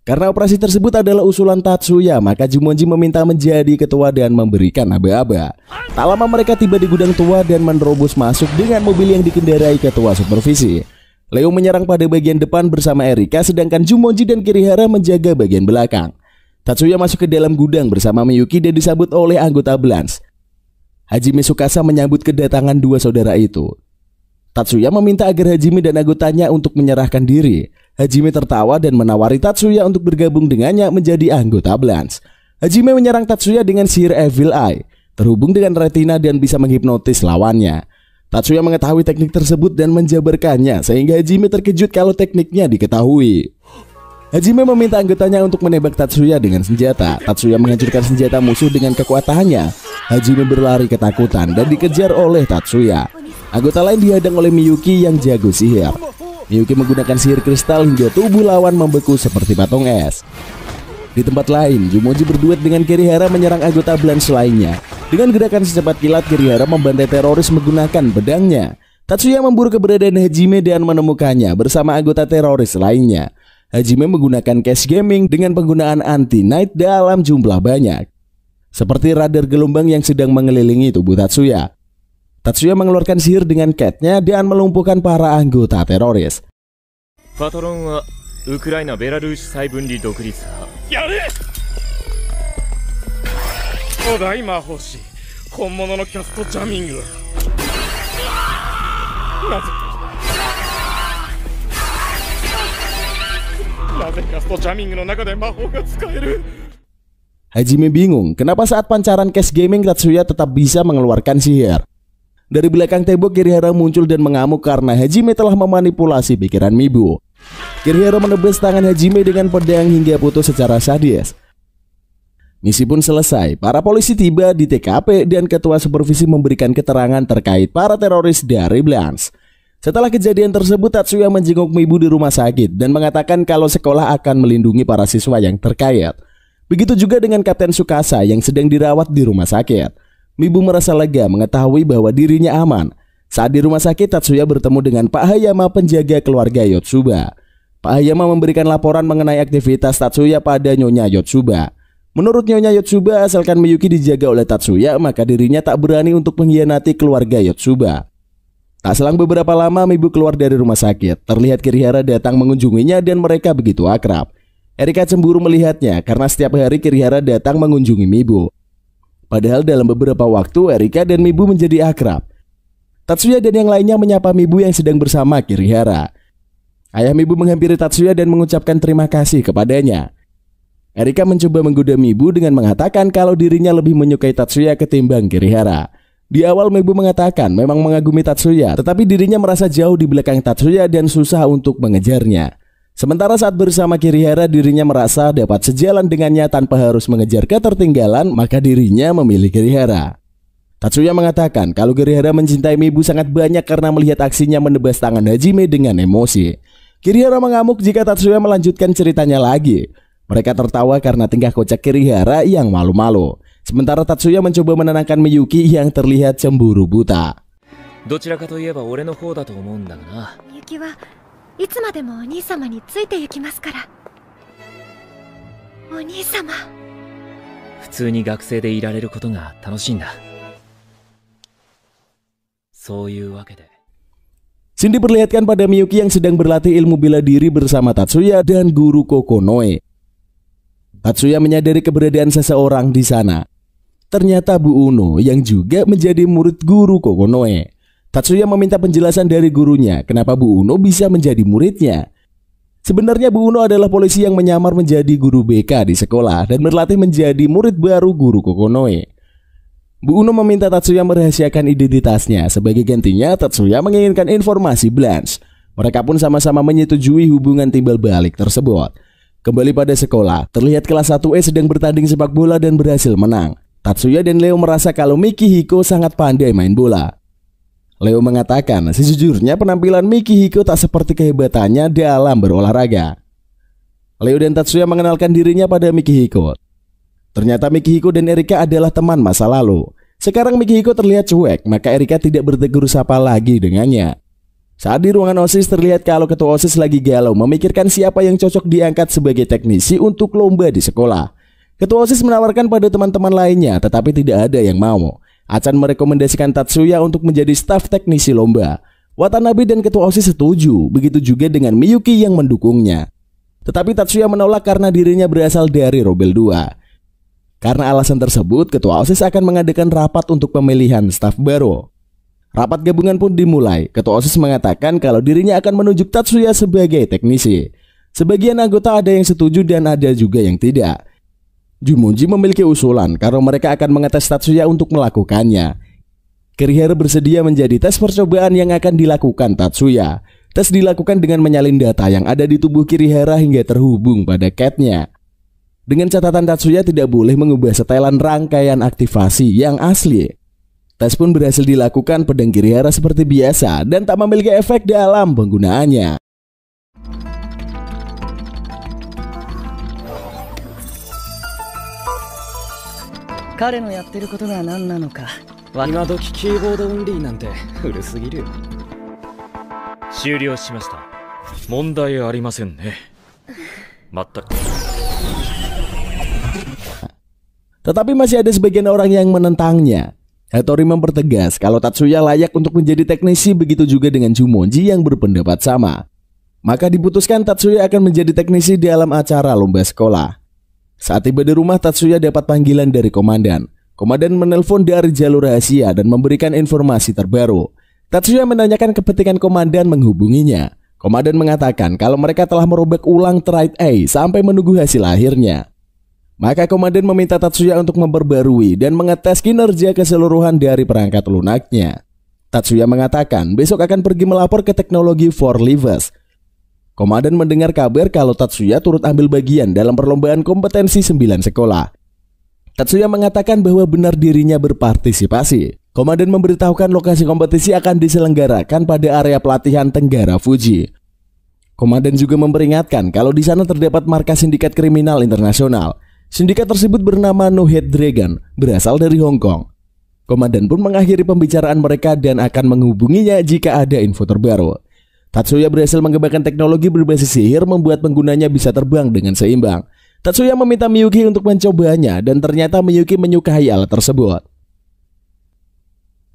Karena operasi tersebut adalah usulan Tatsuya, maka Jumonji meminta menjadi ketua dan memberikan aba-aba. Tak lama mereka tiba di gudang tua dan menerobos masuk dengan mobil yang dikendarai ketua supervisi. Leo menyerang pada bagian depan bersama Erika, sedangkan Jumonji dan Kirihara menjaga bagian belakang. Tatsuya masuk ke dalam gudang bersama Miyuki dan disambut oleh anggota Blans. Hajime Tsukasa menyambut kedatangan dua saudara itu. Tatsuya meminta agar Hajime dan anggotanya untuk menyerahkan diri. Hajime tertawa dan menawari Tatsuya untuk bergabung dengannya menjadi anggota Blans. Hajime menyerang Tatsuya dengan sihir Evil Eye, terhubung dengan retina dan bisa menghipnotis lawannya. Tatsuya mengetahui teknik tersebut dan menjabarkannya, sehingga Hajime terkejut kalau tekniknya diketahui. Hajime meminta anggotanya untuk menembak Tatsuya dengan senjata. Tatsuya menghancurkan senjata musuh dengan kekuatannya. Hajime berlari ketakutan dan dikejar oleh Tatsuya. Anggota lain dihadang oleh Miyuki yang jago sihir. Miyuki menggunakan sihir kristal hingga tubuh lawan membeku seperti patung es. Di tempat lain, Jumonji berduet dengan Kirihara menyerang anggota Blans lainnya. Dengan gerakan secepat kilat, Kirihara membantai teroris menggunakan pedangnya. Tatsuya memburu keberadaan Hajime dan menemukannya bersama anggota teroris lainnya. Hajime menggunakan cash gaming dengan penggunaan anti-night dalam jumlah banyak, seperti radar gelombang yang sedang mengelilingi tubuh Tatsuya. Tatsuya mengeluarkan sihir dengan catnya dan melumpuhkan para anggota teroris. Patron wa Ukraina Belarus Saibunri Dokuritsu. Yare! Odaima hoshi honmono no casto jamming. Naze casto jamming no naka de mahou ga tsukaeru? Hajime bingung kenapa saat pancaran cash gaming Tatsuya tetap bisa mengeluarkan sihir. Dari belakang tembok Kirihara muncul dan mengamuk karena Hajime telah memanipulasi pikiran Mibu. Kirihara menebas tangan Hajime dengan pedang hingga putus secara sadis. Misi pun selesai. Para polisi tiba di TKP dan ketua supervisi memberikan keterangan terkait para teroris dari Blans. Setelah kejadian tersebut, Tatsuya menjenguk Mibu di rumah sakit dan mengatakan kalau sekolah akan melindungi para siswa yang terkait. Begitu juga dengan Kapten Tsukasa yang sedang dirawat di rumah sakit. Mibu merasa lega mengetahui bahwa dirinya aman. Saat di rumah sakit, Tatsuya bertemu dengan Pak Hayama, penjaga keluarga Yotsuba. Pak Hayama memberikan laporan mengenai aktivitas Tatsuya pada Nyonya Yotsuba. Menurut Nyonya Yotsuba, asalkan Miyuki dijaga oleh Tatsuya, maka dirinya tak berani untuk mengkhianati keluarga Yotsuba. Tak selang beberapa lama, Mibu keluar dari rumah sakit. Terlihat Kirihara datang mengunjunginya dan mereka begitu akrab. Erika cemburu melihatnya karena setiap hari Kirihara datang mengunjungi Mibu. Padahal dalam beberapa waktu, Erika dan Mibu menjadi akrab. Tatsuya dan yang lainnya menyapa Mibu yang sedang bersama Kirihara. Ayah Mibu menghampiri Tatsuya dan mengucapkan terima kasih kepadanya. Erika mencoba menggoda Mibu dengan mengatakan kalau dirinya lebih menyukai Tatsuya ketimbang Kirihara. Di awal Mibu mengatakan memang mengagumi Tatsuya, tetapi dirinya merasa jauh di belakang Tatsuya dan susah untuk mengejarnya. Sementara saat bersama Kirihara, dirinya merasa dapat sejalan dengannya tanpa harus mengejar ketertinggalan, maka dirinya memilih Kirihara. Tatsuya mengatakan kalau Kirihara mencintai Mibu sangat banyak karena melihat aksinya menebas tangan Hajime dengan emosi. Kirihara mengamuk jika Tatsuya melanjutkan ceritanya lagi. Mereka tertawa karena tingkah kocak Kirihara yang malu-malu. Sementara Tatsuya mencoba menenangkan Miyuki yang terlihat cemburu buta. Miyuki wa itsumademo onisama ni tsuite yukimasu kara. Onisama. Futsuu ni gakusei de irareru koto ga tanoshii nda. Souyuu wake de. Cindy perlihatkan pada Miyuki yang sedang berlatih ilmu bela diri bersama Tatsuya dan guru Kokonoe. Tatsuya menyadari keberadaan seseorang di sana. Ternyata Bu Uno yang juga menjadi murid guru Kokonoe. Tatsuya meminta penjelasan dari gurunya kenapa Bu Uno bisa menjadi muridnya. Sebenarnya Bu Uno adalah polisi yang menyamar menjadi guru BK di sekolah dan berlatih menjadi murid baru guru Kokonoe. Bu Uno meminta Tatsuya merahasiakan identitasnya. Sebagai gantinya, Tatsuya menginginkan informasi Blans. Mereka pun sama-sama menyetujui hubungan timbal balik tersebut. Kembali pada sekolah, terlihat kelas 1E sedang bertanding sepak bola dan berhasil menang. Tatsuya dan Leo merasa kalau Mikihiko sangat pandai main bola. Leo mengatakan sejujurnya penampilan Mikihiko tak seperti kehebatannya dalam berolahraga. Leo dan Tatsuya mengenalkan dirinya pada Mikihiko. Ternyata Mikihiko dan Erika adalah teman masa lalu. Sekarang Mikihiko terlihat cuek, maka Erika tidak bertegur sapa lagi dengannya. Saat di ruangan OSIS terlihat kalau ketua OSIS lagi galau memikirkan siapa yang cocok diangkat sebagai teknisi untuk lomba di sekolah. Ketua OSIS menawarkan pada teman-teman lainnya tetapi tidak ada yang mau. Achan merekomendasikan Tatsuya untuk menjadi staf teknisi lomba. Watanabe dan ketua OSIS setuju, begitu juga dengan Miyuki yang mendukungnya. Tetapi Tatsuya menolak karena dirinya berasal dari Robel 2. Karena alasan tersebut, ketua OSIS akan mengadakan rapat untuk pemilihan staf baru. Rapat gabungan pun dimulai. Ketua OSIS mengatakan kalau dirinya akan menunjuk Tatsuya sebagai teknisi. Sebagian anggota ada yang setuju dan ada juga yang tidak. Jumonji memiliki usulan karena mereka akan mengetes Tatsuya untuk melakukannya. Kirihara bersedia menjadi tes percobaan yang akan dilakukan Tatsuya. Tes dilakukan dengan menyalin data yang ada di tubuh Kirihara hingga terhubung pada CAT-nya. Dengan catatan Tatsuya tidak boleh mengubah setelan rangkaian aktivasi yang asli. Tes pun berhasil dilakukan, pedang Kirihara seperti biasa dan tak memiliki efek dalam penggunaannya. Tetapi masih ada sebagian orang yang menentangnya. Hattori mempertegas kalau Tatsuya layak untuk menjadi teknisi, begitu juga dengan Jumonji yang berpendapat sama. Maka diputuskan Tatsuya akan menjadi teknisi dalam acara lomba sekolah. Saat tiba di rumah, Tatsuya dapat panggilan dari komandan. Komandan menelpon dari jalur rahasia dan memberikan informasi terbaru. Tatsuya menanyakan kepentingan komandan menghubunginya. Komandan mengatakan kalau mereka telah merobek ulang Trade A sampai menunggu hasil akhirnya. Maka komandan meminta Tatsuya untuk memperbarui dan mengetes kinerja keseluruhan dari perangkat lunaknya. Tatsuya mengatakan besok akan pergi melapor ke teknologi For Livers. Komandan mendengar kabar kalau Tatsuya turut ambil bagian dalam perlombaan kompetensi 9 sekolah. Tatsuya mengatakan bahwa benar dirinya berpartisipasi. Komandan memberitahukan lokasi kompetisi akan diselenggarakan pada area pelatihan Tenggara Fuji. Komandan juga memperingatkan kalau di sana terdapat markas sindikat kriminal internasional. Sindikat tersebut bernama No Head Dragon, berasal dari Hong Kong. Komandan pun mengakhiri pembicaraan mereka dan akan menghubunginya jika ada info terbaru. Tatsuya berhasil mengembangkan teknologi berbasis sihir membuat penggunanya bisa terbang dengan seimbang. Tatsuya meminta Miyuki untuk mencobanya dan ternyata Miyuki menyukai alat tersebut.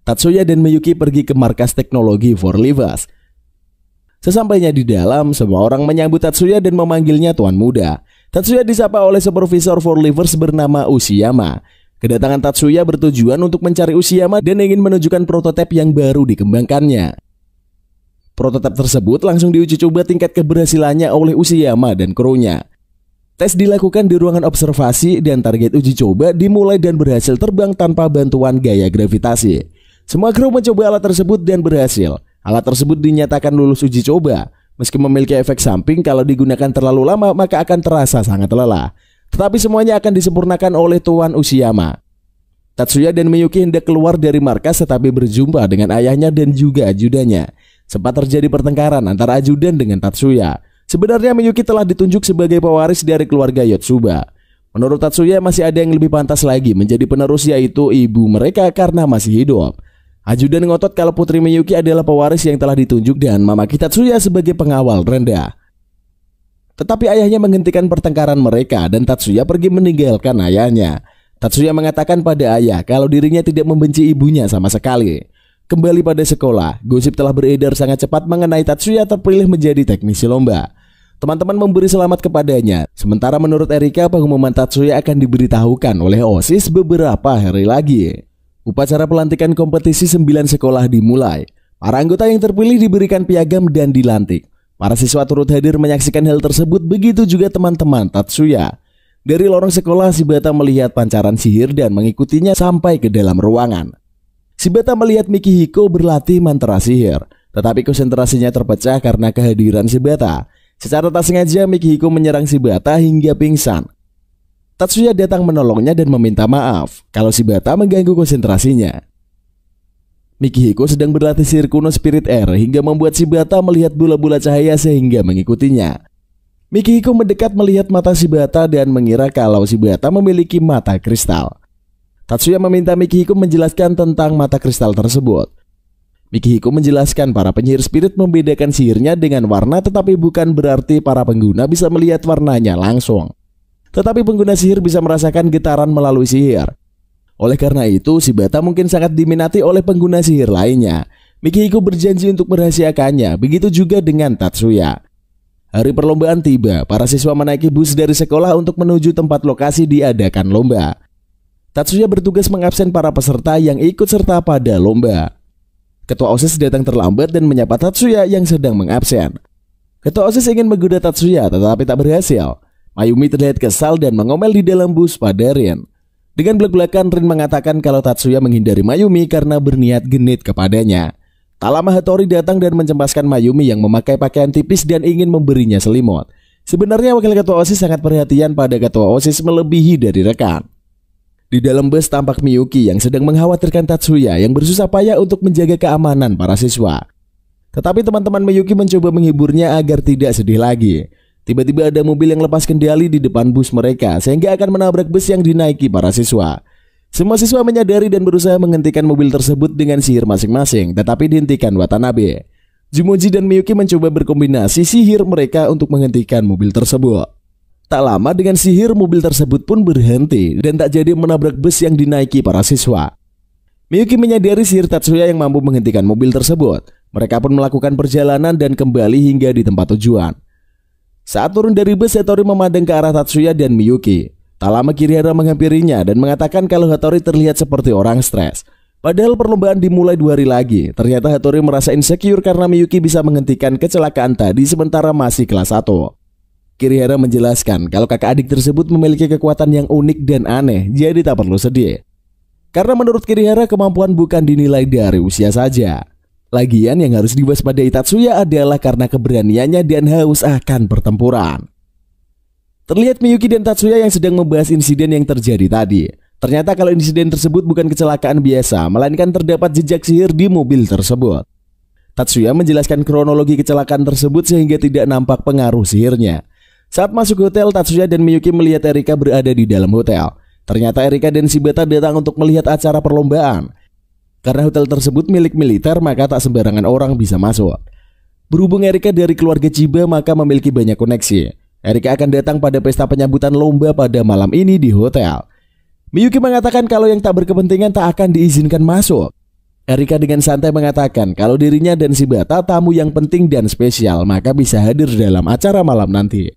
Tatsuya dan Miyuki pergi ke markas teknologi For Livers. Sesampainya di dalam, semua orang menyambut Tatsuya dan memanggilnya Tuan Muda. Tatsuya disapa oleh supervisor For Livers bernama Ushiyama. Kedatangan Tatsuya bertujuan untuk mencari Ushiyama dan ingin menunjukkan prototipe yang baru dikembangkannya. Prototipe tersebut langsung diuji coba tingkat keberhasilannya oleh Ushiyama dan krunya. Tes dilakukan di ruangan observasi dan target uji coba dimulai dan berhasil terbang tanpa bantuan gaya gravitasi. Semua kru mencoba alat tersebut dan berhasil. Alat tersebut dinyatakan lulus uji coba. Meski memiliki efek samping, kalau digunakan terlalu lama maka akan terasa sangat lelah. Tetapi semuanya akan disempurnakan oleh Tuan Ushiyama. Tatsuya dan Miyuki hendak keluar dari markas tetapi berjumpa dengan ayahnya dan juga ajudannya. Sempat terjadi pertengkaran antara ajudan dengan Tatsuya. Sebenarnya Miyuki telah ditunjuk sebagai pewaris dari keluarga Yotsuba. Menurut Tatsuya masih ada yang lebih pantas lagi menjadi penerus, yaitu ibu mereka karena masih hidup. Ajudan ngotot kalau putri Miyuki adalah pewaris yang telah ditunjuk dan memaki Tatsuya sebagai pengawal rendah. Tetapi ayahnya menghentikan pertengkaran mereka dan Tatsuya pergi meninggalkan ayahnya. Tatsuya mengatakan pada ayah kalau dirinya tidak membenci ibunya sama sekali. Kembali pada sekolah, gosip telah beredar sangat cepat mengenai Tatsuya terpilih menjadi teknisi lomba. Teman-teman memberi selamat kepadanya. Sementara menurut Erika, pengumuman Tatsuya akan diberitahukan oleh OSIS beberapa hari lagi. Upacara pelantikan kompetisi 9 sekolah dimulai. Para anggota yang terpilih diberikan piagam dan dilantik. Para siswa turut hadir menyaksikan hal tersebut, begitu juga teman-teman Tatsuya. Dari lorong sekolah, Shibata melihat pancaran sihir dan mengikutinya sampai ke dalam ruangan. Shibata melihat Mikihiko berlatih mantra sihir, tetapi konsentrasinya terpecah karena kehadiran Shibata. Secara tak sengaja Mikihiko menyerang Shibata hingga pingsan. Tatsuya datang menolongnya dan meminta maaf kalau Shibata mengganggu konsentrasinya. Mikihiko sedang berlatih sihir kuno Spirit Air hingga membuat Shibata melihat bola-bola cahaya sehingga mengikutinya. Mikihiko mendekat melihat mata Shibata dan mengira kalau Shibata memiliki mata kristal. Tatsuya meminta Mikihiko menjelaskan tentang mata kristal tersebut. Mikihiko menjelaskan para penyihir spirit membedakan sihirnya dengan warna, tetapi bukan berarti para pengguna bisa melihat warnanya langsung. Tetapi pengguna sihir bisa merasakan getaran melalui sihir. Oleh karena itu, Shibata mungkin sangat diminati oleh pengguna sihir lainnya. Mikihiko berjanji untuk merahasiakannya, begitu juga dengan Tatsuya. Hari perlombaan tiba, para siswa menaiki bus dari sekolah untuk menuju tempat lokasi diadakan lomba. Tatsuya bertugas mengabsen para peserta yang ikut serta pada lomba. Ketua OSIS datang terlambat dan menyapa Tatsuya yang sedang mengabsen. Ketua OSIS ingin menggoda Tatsuya tetapi tak berhasil. Mayumi terlihat kesal dan mengomel di dalam bus pada Rin. Dengan belak-belakan, Rin mengatakan kalau Tatsuya menghindari Mayumi karena berniat genit kepadanya. Tak lama Hattori datang dan mencempaskan Mayumi yang memakai pakaian tipis dan ingin memberinya selimut. Sebenarnya wakil ketua OSIS sangat perhatian pada ketua OSIS melebihi dari rekan. Di dalam bus tampak Miyuki yang sedang mengkhawatirkan Tatsuya yang bersusah payah untuk menjaga keamanan para siswa. Tetapi teman-teman Miyuki mencoba menghiburnya agar tidak sedih lagi. Tiba-tiba ada mobil yang lepas kendali di depan bus mereka sehingga akan menabrak bus yang dinaiki para siswa. Semua siswa menyadari dan berusaha menghentikan mobil tersebut dengan sihir masing-masing, tetapi dihentikan Watanabe. Jumoji dan Miyuki mencoba berkombinasi sihir mereka untuk menghentikan mobil tersebut. Tak lama dengan sihir mobil tersebut pun berhenti dan tak jadi menabrak bus yang dinaiki para siswa. Miyuki menyadari sihir Tatsuya yang mampu menghentikan mobil tersebut. Mereka pun melakukan perjalanan dan kembali hingga di tempat tujuan. Saat turun dari bus, Hattori memandang ke arah Tatsuya dan Miyuki. Tak lama Kirihara menghampirinya dan mengatakan kalau Hattori terlihat seperti orang stres. Padahal perlombaan dimulai 2 hari lagi. Ternyata Hattori merasa insecure karena Miyuki bisa menghentikan kecelakaan tadi sementara masih kelas 1. Kirihara menjelaskan kalau kakak adik tersebut memiliki kekuatan yang unik dan aneh, jadi tak perlu sedih. Karena menurut Kirihara kemampuan bukan dinilai dari usia saja. Lagian yang harus diwaspadai Tatsuya adalah karena keberaniannya dan haus akan pertempuran. Terlihat Miyuki dan Tatsuya yang sedang membahas insiden yang terjadi tadi. Ternyata kalau insiden tersebut bukan kecelakaan biasa, melainkan terdapat jejak sihir di mobil tersebut. Tatsuya menjelaskan kronologi kecelakaan tersebut sehingga tidak nampak pengaruh sihirnya. Saat masuk hotel, Tatsuya dan Miyuki melihat Erika berada di dalam hotel. Ternyata Erika dan Shibata datang untuk melihat acara perlombaan. Karena hotel tersebut milik militer, maka tak sembarangan orang bisa masuk. Berhubung Erika dari keluarga Chiba, maka memiliki banyak koneksi. Erika akan datang pada pesta penyambutan lomba pada malam ini di hotel. Miyuki mengatakan kalau yang tak berkepentingan tak akan diizinkan masuk. Erika dengan santai mengatakan kalau dirinya dan Shibata tamu yang penting dan spesial, maka bisa hadir dalam acara malam nanti.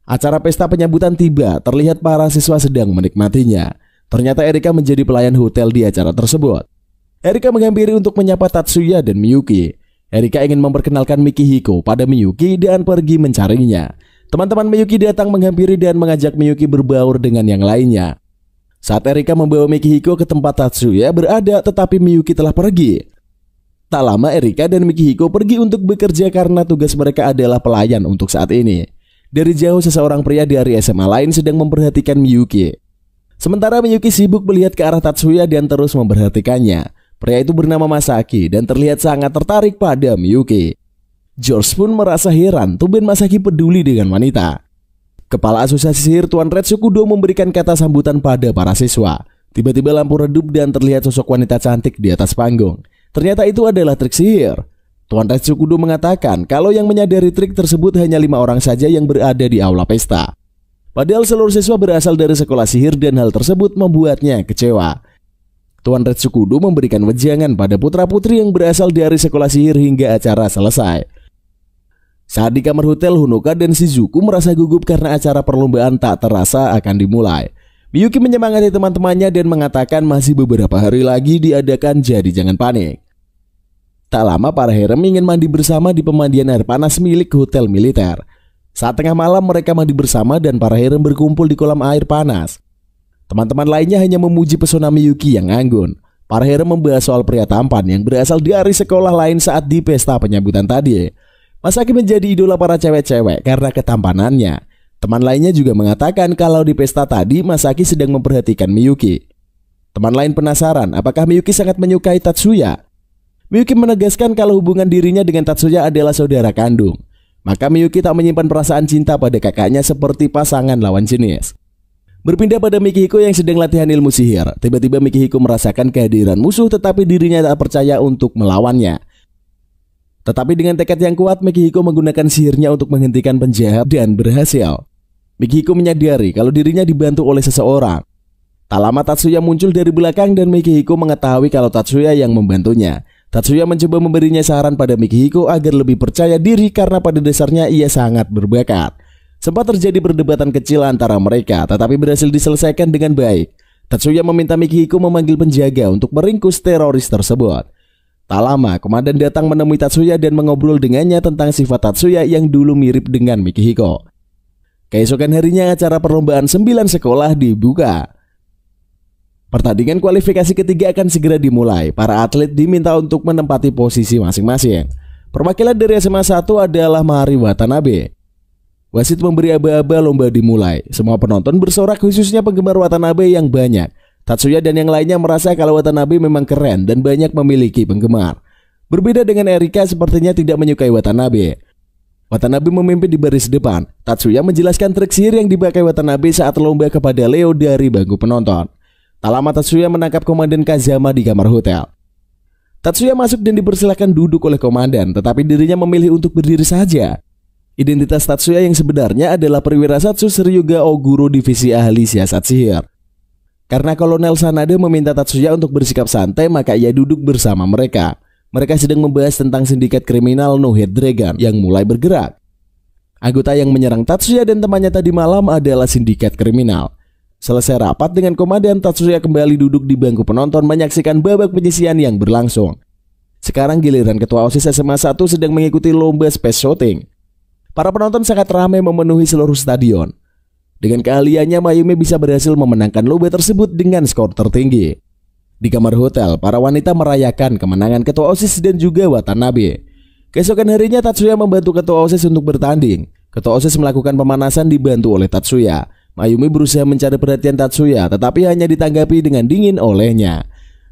Acara pesta penyambutan tiba, terlihat para siswa sedang menikmatinya. Ternyata Erika menjadi pelayan hotel di acara tersebut. Erika menghampiri untuk menyapa Tatsuya dan Miyuki. Erika ingin memperkenalkan Mikihiko pada Miyuki dan pergi mencarinya. Teman-teman Miyuki datang menghampiri dan mengajak Miyuki berbaur dengan yang lainnya. Saat Erika membawa Mikihiko ke tempat Tatsuya berada, tetapi Miyuki telah pergi. Tak lama Erika dan Mikihiko pergi untuk bekerja karena tugas mereka adalah pelayan untuk saat ini. Dari jauh seseorang pria dari SMA lain sedang memperhatikan Miyuki. Sementara Miyuki sibuk melihat ke arah Tatsuya dan terus memperhatikannya. Pria itu bernama Masaki dan terlihat sangat tertarik pada Miyuki. George pun merasa heran, tumben Masaki peduli dengan wanita. Kepala Asosiasi Sihir Tuan Red Tsukudo memberikan kata sambutan pada para siswa. Tiba-tiba lampu redup dan terlihat sosok wanita cantik di atas panggung. Ternyata itu adalah trik sihir. Tuan Red Tsukudo mengatakan kalau yang menyadari trik tersebut hanya 5 orang saja yang berada di aula pesta. Padahal seluruh siswa berasal dari sekolah sihir dan hal tersebut membuatnya kecewa. Tuan Red Tsukudo memberikan wejangan pada putra-putri yang berasal dari sekolah sihir hingga acara selesai. Saat di kamar hotel, Honoka dan Shizuku merasa gugup karena acara perlombaan tak terasa akan dimulai. Miyuki menyemangati teman-temannya dan mengatakan masih beberapa hari lagi diadakan, jadi jangan panik. Tak lama para harem ingin mandi bersama di pemandian air panas milik hotel militer. Saat tengah malam mereka mandi bersama dan para harem berkumpul di kolam air panas. Teman-teman lainnya hanya memuji pesona Miyuki yang anggun. Para harem membahas soal pria tampan yang berasal dari sekolah lain saat di pesta penyambutan tadi. Masaki menjadi idola para cewek-cewek karena ketampanannya. Teman lainnya juga mengatakan kalau di pesta tadi Masaki sedang memperhatikan Miyuki. Teman lain penasaran apakah Miyuki sangat menyukai Tatsuya. Miyuki menegaskan kalau hubungan dirinya dengan Tatsuya adalah saudara kandung. Maka Miyuki tak menyimpan perasaan cinta pada kakaknya seperti pasangan lawan jenis. Berpindah pada Mikihiko yang sedang latihan ilmu sihir. Tiba-tiba Mikihiko merasakan kehadiran musuh tetapi dirinya tak percaya untuk melawannya. Tetapi dengan tekad yang kuat, Mikihiko menggunakan sihirnya untuk menghentikan penjahat dan berhasil. Mikihiko menyadari kalau dirinya dibantu oleh seseorang. Tak lama Tatsuya muncul dari belakang dan Mikihiko mengetahui kalau Tatsuya yang membantunya. Tatsuya mencoba memberinya saran pada Mikihiko agar lebih percaya diri karena pada dasarnya ia sangat berbakat. Sempat terjadi perdebatan kecil antara mereka, tetapi berhasil diselesaikan dengan baik. Tatsuya meminta Mikihiko memanggil penjaga untuk meringkus teroris tersebut. Tak lama, komandan datang menemui Tatsuya dan mengobrol dengannya tentang sifat Tatsuya yang dulu mirip dengan Mikihiko. Keesokan harinya acara perlombaan 9 sekolah dibuka. Pertandingan kualifikasi ketiga akan segera dimulai. Para atlet diminta untuk menempati posisi masing-masing. Perwakilan dari SMA 1 adalah Mari Watanabe. Wasit memberi aba-aba lomba dimulai. Semua penonton bersorak, khususnya penggemar Watanabe yang banyak. Tatsuya dan yang lainnya merasa kalau Watanabe memang keren dan banyak memiliki penggemar. Berbeda dengan Erika, sepertinya tidak menyukai Watanabe. Watanabe memimpin di baris depan. Tatsuya menjelaskan trik sihir yang dipakai Watanabe saat lomba kepada Leo dari bangku penonton. Tak lama Tatsuya menangkap Komandan Kazama di kamar hotel. Tatsuya masuk dan dipersilakan duduk oleh komandan, tetapi dirinya memilih untuk berdiri saja. Identitas Tatsuya yang sebenarnya adalah perwira Satsu Seryuga Oguro divisi ahli siasat sihir. Karena Kolonel Sanada meminta Tatsuya untuk bersikap santai, maka ia duduk bersama mereka. Mereka sedang membahas tentang sindikat kriminal No Head Dragon yang mulai bergerak. Anggota yang menyerang Tatsuya dan temannya tadi malam adalah sindikat kriminal. Selesai rapat dengan komandan, Tatsuya kembali duduk di bangku penonton menyaksikan babak penyisian yang berlangsung. Sekarang giliran ketua OSIS SMA 1 sedang mengikuti lomba space shooting. Para penonton sangat ramai memenuhi seluruh stadion. Dengan keahliannya, Mayumi bisa berhasil memenangkan lomba tersebut dengan skor tertinggi. Di kamar hotel, para wanita merayakan kemenangan ketua OSIS dan juga Watanabe. Keesokan harinya Tatsuya membantu ketua OSIS untuk bertanding. Ketua OSIS melakukan pemanasan dibantu oleh Tatsuya. Mayumi berusaha mencari perhatian Tatsuya, tetapi hanya ditanggapi dengan dingin olehnya.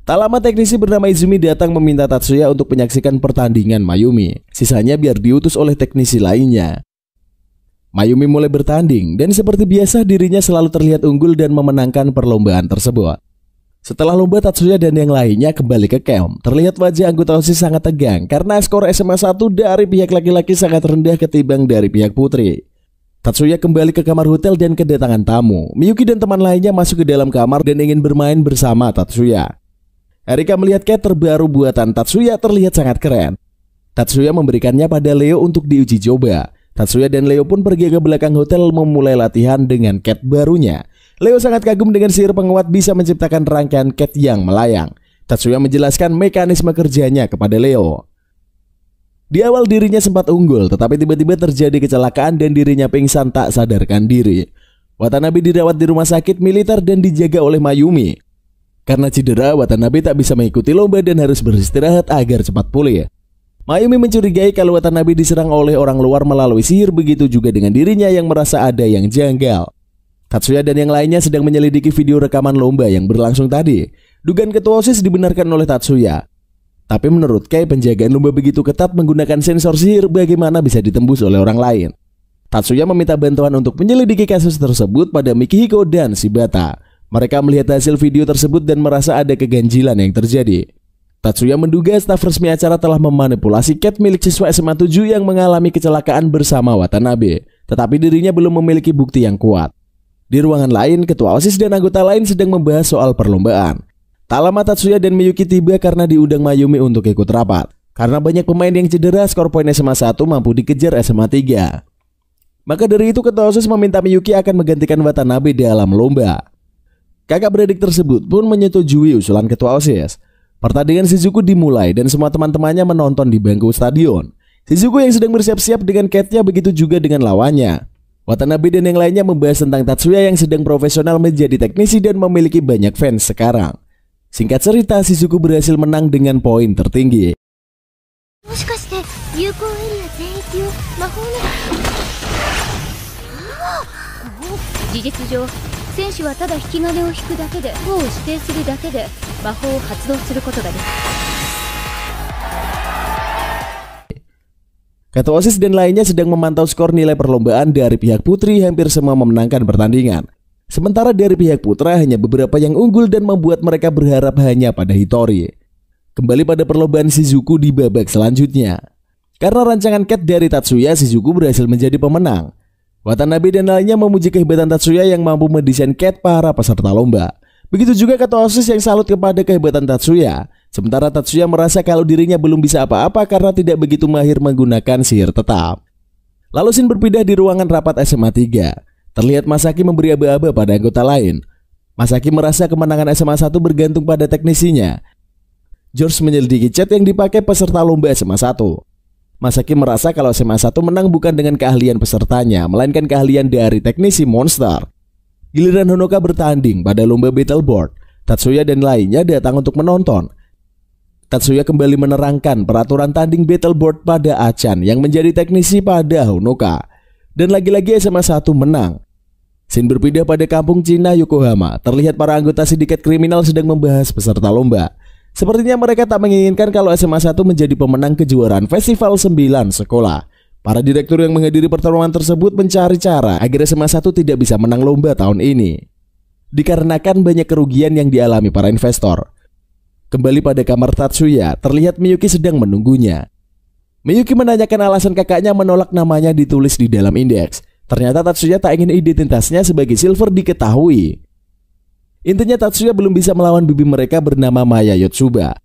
Tak lama teknisi bernama Izumi datang meminta Tatsuya untuk menyaksikan pertandingan Mayumi. Sisanya biar diutus oleh teknisi lainnya. Mayumi mulai bertanding dan seperti biasa dirinya selalu terlihat unggul dan memenangkan perlombaan tersebut. Setelah lomba, Tatsuya dan yang lainnya kembali ke camp. Terlihat wajah anggota OSIS sangat tegang karena skor SMA 1 dari pihak laki-laki sangat rendah ketimbang dari pihak putri. Tatsuya kembali ke kamar hotel dan kedatangan tamu. Miyuki dan teman lainnya masuk ke dalam kamar dan ingin bermain bersama Tatsuya. Erika melihat cat terbaru buatan Tatsuya terlihat sangat keren. Tatsuya memberikannya pada Leo untuk diuji coba. Tatsuya dan Leo pun pergi ke belakang hotel memulai latihan dengan cat barunya. Leo sangat kagum dengan sihir penguat bisa menciptakan rangkaian cat yang melayang. Tatsuya menjelaskan mekanisme kerjanya kepada Leo. Di awal dirinya sempat unggul, tetapi tiba-tiba terjadi kecelakaan dan dirinya pingsan tak sadarkan diri. Watanabe dirawat di rumah sakit militer dan dijaga oleh Mayumi. Karena cedera, Watanabe tak bisa mengikuti lomba dan harus beristirahat agar cepat pulih. Mayumi mencurigai kalau Watanabe diserang oleh orang luar melalui sihir, begitu juga dengan dirinya yang merasa ada yang janggal. Tatsuya dan yang lainnya sedang menyelidiki video rekaman lomba yang berlangsung tadi. Dugaan ketua OSIS dibenarkan oleh Tatsuya. Tapi menurut Kei, penjagaan lomba begitu ketat menggunakan sensor sihir, bagaimana bisa ditembus oleh orang lain? Tatsuya meminta bantuan untuk menyelidiki kasus tersebut pada Mikihiko dan Shibata. Mereka melihat hasil video tersebut dan merasa ada keganjilan yang terjadi. Tatsuya menduga staf resmi acara telah memanipulasi cat milik siswa SMA 7 yang mengalami kecelakaan bersama Watanabe. Tetapi dirinya belum memiliki bukti yang kuat. Di ruangan lain, ketua OSIS dan anggota lain sedang membahas soal perlombaan. Tak lama Tatsuya dan Miyuki tiba karena diundang Mayumi untuk ikut rapat. Karena banyak pemain yang cedera, skor poin SMA 1 mampu dikejar SMA 3. Maka dari itu ketua OSIS meminta Miyuki akan menggantikan Watanabe dalam lomba. Kakak beradik tersebut pun menyetujui usulan ketua OSIS. Pertandingan Shizuku dimulai dan semua teman-temannya menonton di bangku stadion. Shizuku yang sedang bersiap-siap dengan catnya, begitu juga dengan lawannya. Watanabe dan yang lainnya membahas tentang Tatsuya yang sedang profesional menjadi teknisi dan memiliki banyak fans sekarang. Singkat cerita, Shizuku berhasil menang dengan poin tertinggi. Ketua OSIS dan lainnya sedang memantau skor nilai perlombaan dari pihak putri. Hampir semua memenangkan pertandingan. Sementara dari pihak putra hanya beberapa yang unggul dan membuat mereka berharap hanya pada Hitori. Kembali pada perlombaan Shizuku di babak selanjutnya. Karena rancangan Cat dari Tatsuya, Shizuku berhasil menjadi pemenang. Watanabe dan lainnya memuji kehebatan Tatsuya yang mampu mendesain Cat para peserta lomba. Begitu juga ketua OSIS yang salut kepada kehebatan Tatsuya. Sementara Tatsuya merasa kalau dirinya belum bisa apa-apa karena tidak begitu mahir menggunakan sihir tetap. Lalu scene berpindah di ruangan rapat SMA 3. Terlihat Masaki memberi aba-aba pada anggota lain. Masaki merasa kemenangan SMA 1 bergantung pada teknisinya. George menyelidiki chat yang dipakai peserta lomba SMA 1. Masaki merasa kalau SMA 1 menang bukan dengan keahlian pesertanya, melainkan keahlian dari teknisi monster. Giliran Honoka bertanding pada lomba battleboard. Tatsuya dan lainnya datang untuk menonton. Tatsuya kembali menerangkan peraturan tanding battleboard pada Achan yang menjadi teknisi pada Honoka. Dan lagi-lagi SMA 1 menang. Scene berpindah pada kampung Cina Yokohama. Terlihat para anggota sindikat kriminal sedang membahas peserta lomba. Sepertinya mereka tak menginginkan kalau SMA 1 menjadi pemenang kejuaraan Festival 9 sekolah. Para direktur yang menghadiri pertarungan tersebut mencari cara agar SMA 1 tidak bisa menang lomba tahun ini. Dikarenakan banyak kerugian yang dialami para investor. Kembali pada kamar Tatsuya, terlihat Miyuki sedang menunggunya. Miyuki menanyakan alasan kakaknya menolak namanya ditulis di dalam indeks. Ternyata Tatsuya tak ingin identitasnya sebagai Silver diketahui. Intinya Tatsuya belum bisa melawan bibi mereka bernama Maya Yotsuba.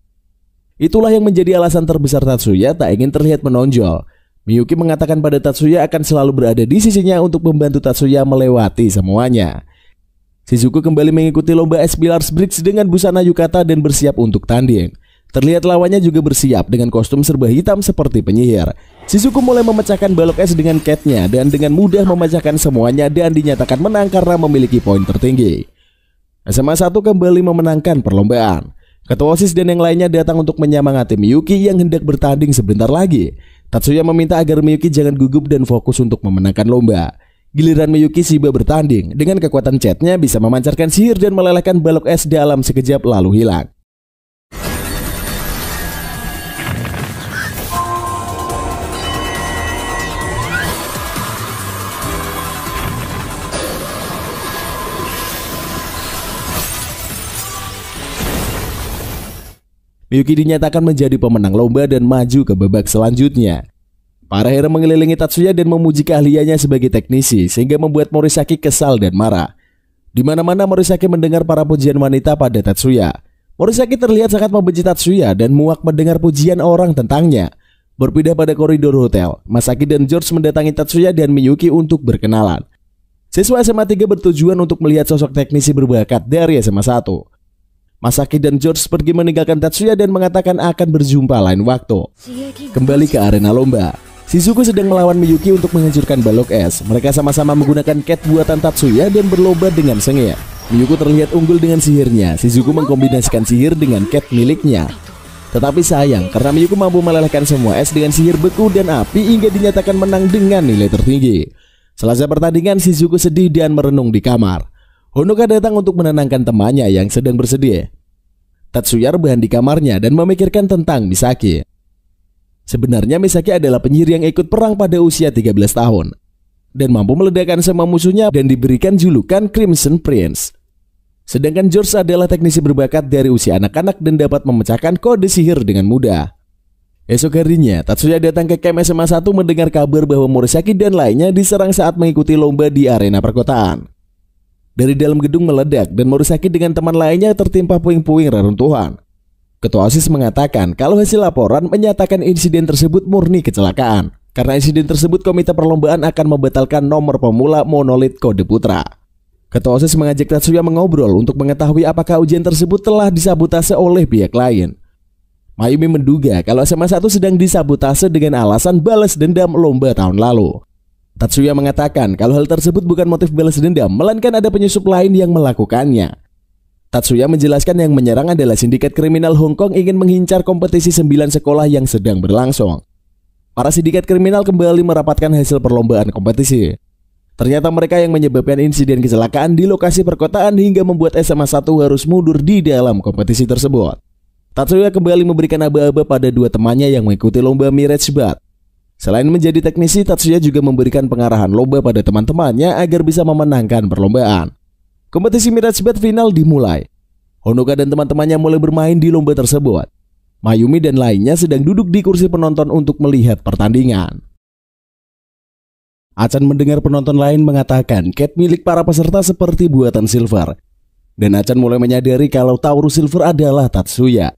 Itulah yang menjadi alasan terbesar Tatsuya tak ingin terlihat menonjol. Miyuki mengatakan pada Tatsuya akan selalu berada di sisinya untuk membantu Tatsuya melewati semuanya. Shizuku kembali mengikuti lomba Ice Pillars Bridge dengan busana yukata dan bersiap untuk tanding. Terlihat lawannya juga bersiap dengan kostum serba hitam seperti penyihir. Shizuku mulai memecahkan balok es dengan catnya dan dengan mudah memecahkan semuanya dan dinyatakan menang karena memiliki poin tertinggi. SMA 1 kembali memenangkan perlombaan. Ketua OSIS dan yang lainnya datang untuk menyemangati Miyuki yang hendak bertanding sebentar lagi. Tatsuya meminta agar Miyuki jangan gugup dan fokus untuk memenangkan lomba. Giliran Miyuki Shiba bertanding, dengan kekuatan catnya bisa memancarkan sihir dan melelehkan balok es dalam sekejap lalu hilang. Miyuki dinyatakan menjadi pemenang lomba dan maju ke babak selanjutnya. Para hero mengelilingi Tatsuya dan memuji keahliannya sebagai teknisi sehingga membuat Morisaki kesal dan marah. Di mana-mana Morisaki mendengar para pujian wanita pada Tatsuya. Morisaki terlihat sangat membenci Tatsuya dan muak mendengar pujian orang tentangnya. Berpindah pada koridor hotel, Masaki dan George mendatangi Tatsuya dan Miyuki untuk berkenalan. Siswa SMA 3 bertujuan untuk melihat sosok teknisi berbakat dari SMA 1. Masaki dan George pergi meninggalkan Tatsuya dan mengatakan akan berjumpa lain waktu. Kembali ke arena lomba. Shizuku sedang melawan Miyuki untuk menghancurkan balok es. Mereka sama-sama menggunakan cat buatan Tatsuya dan berlomba dengan sengit. Miyuki terlihat unggul dengan sihirnya. Shizuku mengkombinasikan sihir dengan cat miliknya. Tetapi sayang, karena Miyuki mampu melelehkan semua es dengan sihir beku dan api hingga dinyatakan menang dengan nilai tertinggi. Selesai pertandingan, Shizuku sedih dan merenung di kamar. Honoka datang untuk menenangkan temannya yang sedang bersedih. Tatsuya rebahan di kamarnya dan memikirkan tentang Misaki. Sebenarnya Misaki adalah penyihir yang ikut perang pada usia 13 tahun dan mampu meledakkan semua musuhnya dan diberikan julukan Crimson Prince. Sedangkan George adalah teknisi berbakat dari usia anak-anak dan dapat memecahkan kode sihir dengan mudah. Esok harinya, Tatsuya datang ke camp SMA 1 mendengar kabar bahwa Morisaki dan lainnya diserang saat mengikuti lomba di arena perkotaan. Dari dalam gedung meledak dan Morisaki dengan teman lainnya tertimpa puing-puing reruntuhan. Ketua OSIS mengatakan kalau hasil laporan menyatakan insiden tersebut murni kecelakaan. Karena insiden tersebut komite perlombaan akan membatalkan nomor pemula monolit kode putra. Ketua OSIS mengajak Tatsuya mengobrol untuk mengetahui apakah ujian tersebut telah disabotase oleh pihak lain. Mayumi menduga kalau SMA 1 sedang disabotase dengan alasan balas dendam lomba tahun lalu. Tatsuya mengatakan kalau hal tersebut bukan motif balas dendam, melainkan ada penyusup lain yang melakukannya. Tatsuya menjelaskan yang menyerang adalah sindikat kriminal Hong Kong ingin mengincar kompetisi 9 sekolah yang sedang berlangsung. Para sindikat kriminal kembali merapatkan hasil perlombaan kompetisi. Ternyata mereka yang menyebabkan insiden kecelakaan di lokasi perkotaan hingga membuat SMA 1 harus mundur di dalam kompetisi tersebut. Tatsuya kembali memberikan aba-aba pada dua temannya yang mengikuti lomba Mirage Bat. Selain menjadi teknisi, Tatsuya juga memberikan pengarahan lomba pada teman-temannya agar bisa memenangkan perlombaan. Kompetisi Mirage Bet final dimulai. Honoka dan teman-temannya mulai bermain di lomba tersebut. Mayumi dan lainnya sedang duduk di kursi penonton untuk melihat pertandingan. Achan mendengar penonton lain mengatakan cat milik para peserta seperti buatan Silver. Dan Achan mulai menyadari kalau Taurus Silver adalah Tatsuya.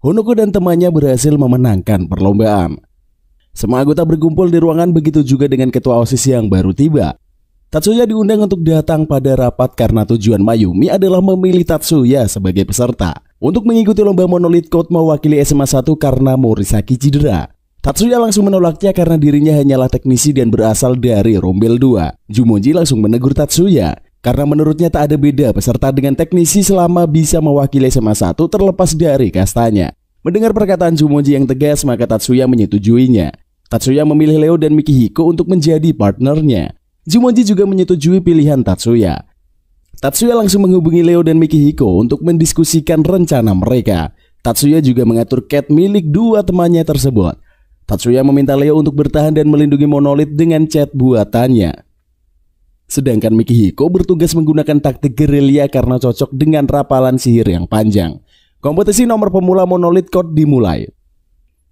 Honoko dan temannya berhasil memenangkan perlombaan. Semua anggota berkumpul di ruangan, begitu juga dengan ketua OSIS yang baru tiba. Tatsuya diundang untuk datang pada rapat karena tujuan Mayumi adalah memilih Tatsuya sebagai peserta untuk mengikuti lomba Monolith Code mewakili SMA 1 karena Morisaki cedera. Tatsuya langsung menolaknya karena dirinya hanyalah teknisi dan berasal dari Rombel 2. Jumonji langsung menegur Tatsuya karena menurutnya tak ada beda peserta dengan teknisi selama bisa mewakili SMA 1 terlepas dari kastanya. Mendengar perkataan Jumonji yang tegas, maka Tatsuya menyetujuinya. Tatsuya memilih Leo dan Mikihiko untuk menjadi partnernya. Jumonji juga menyetujui pilihan Tatsuya. Tatsuya langsung menghubungi Leo dan Mikihiko untuk mendiskusikan rencana mereka. Tatsuya juga mengatur cat milik dua temannya tersebut. Tatsuya meminta Leo untuk bertahan dan melindungi Monolith dengan cat buatannya. Sedangkan Mikihiko bertugas menggunakan taktik gerilya karena cocok dengan rapalan sihir yang panjang. Kompetisi nomor pemula Monolith Code dimulai.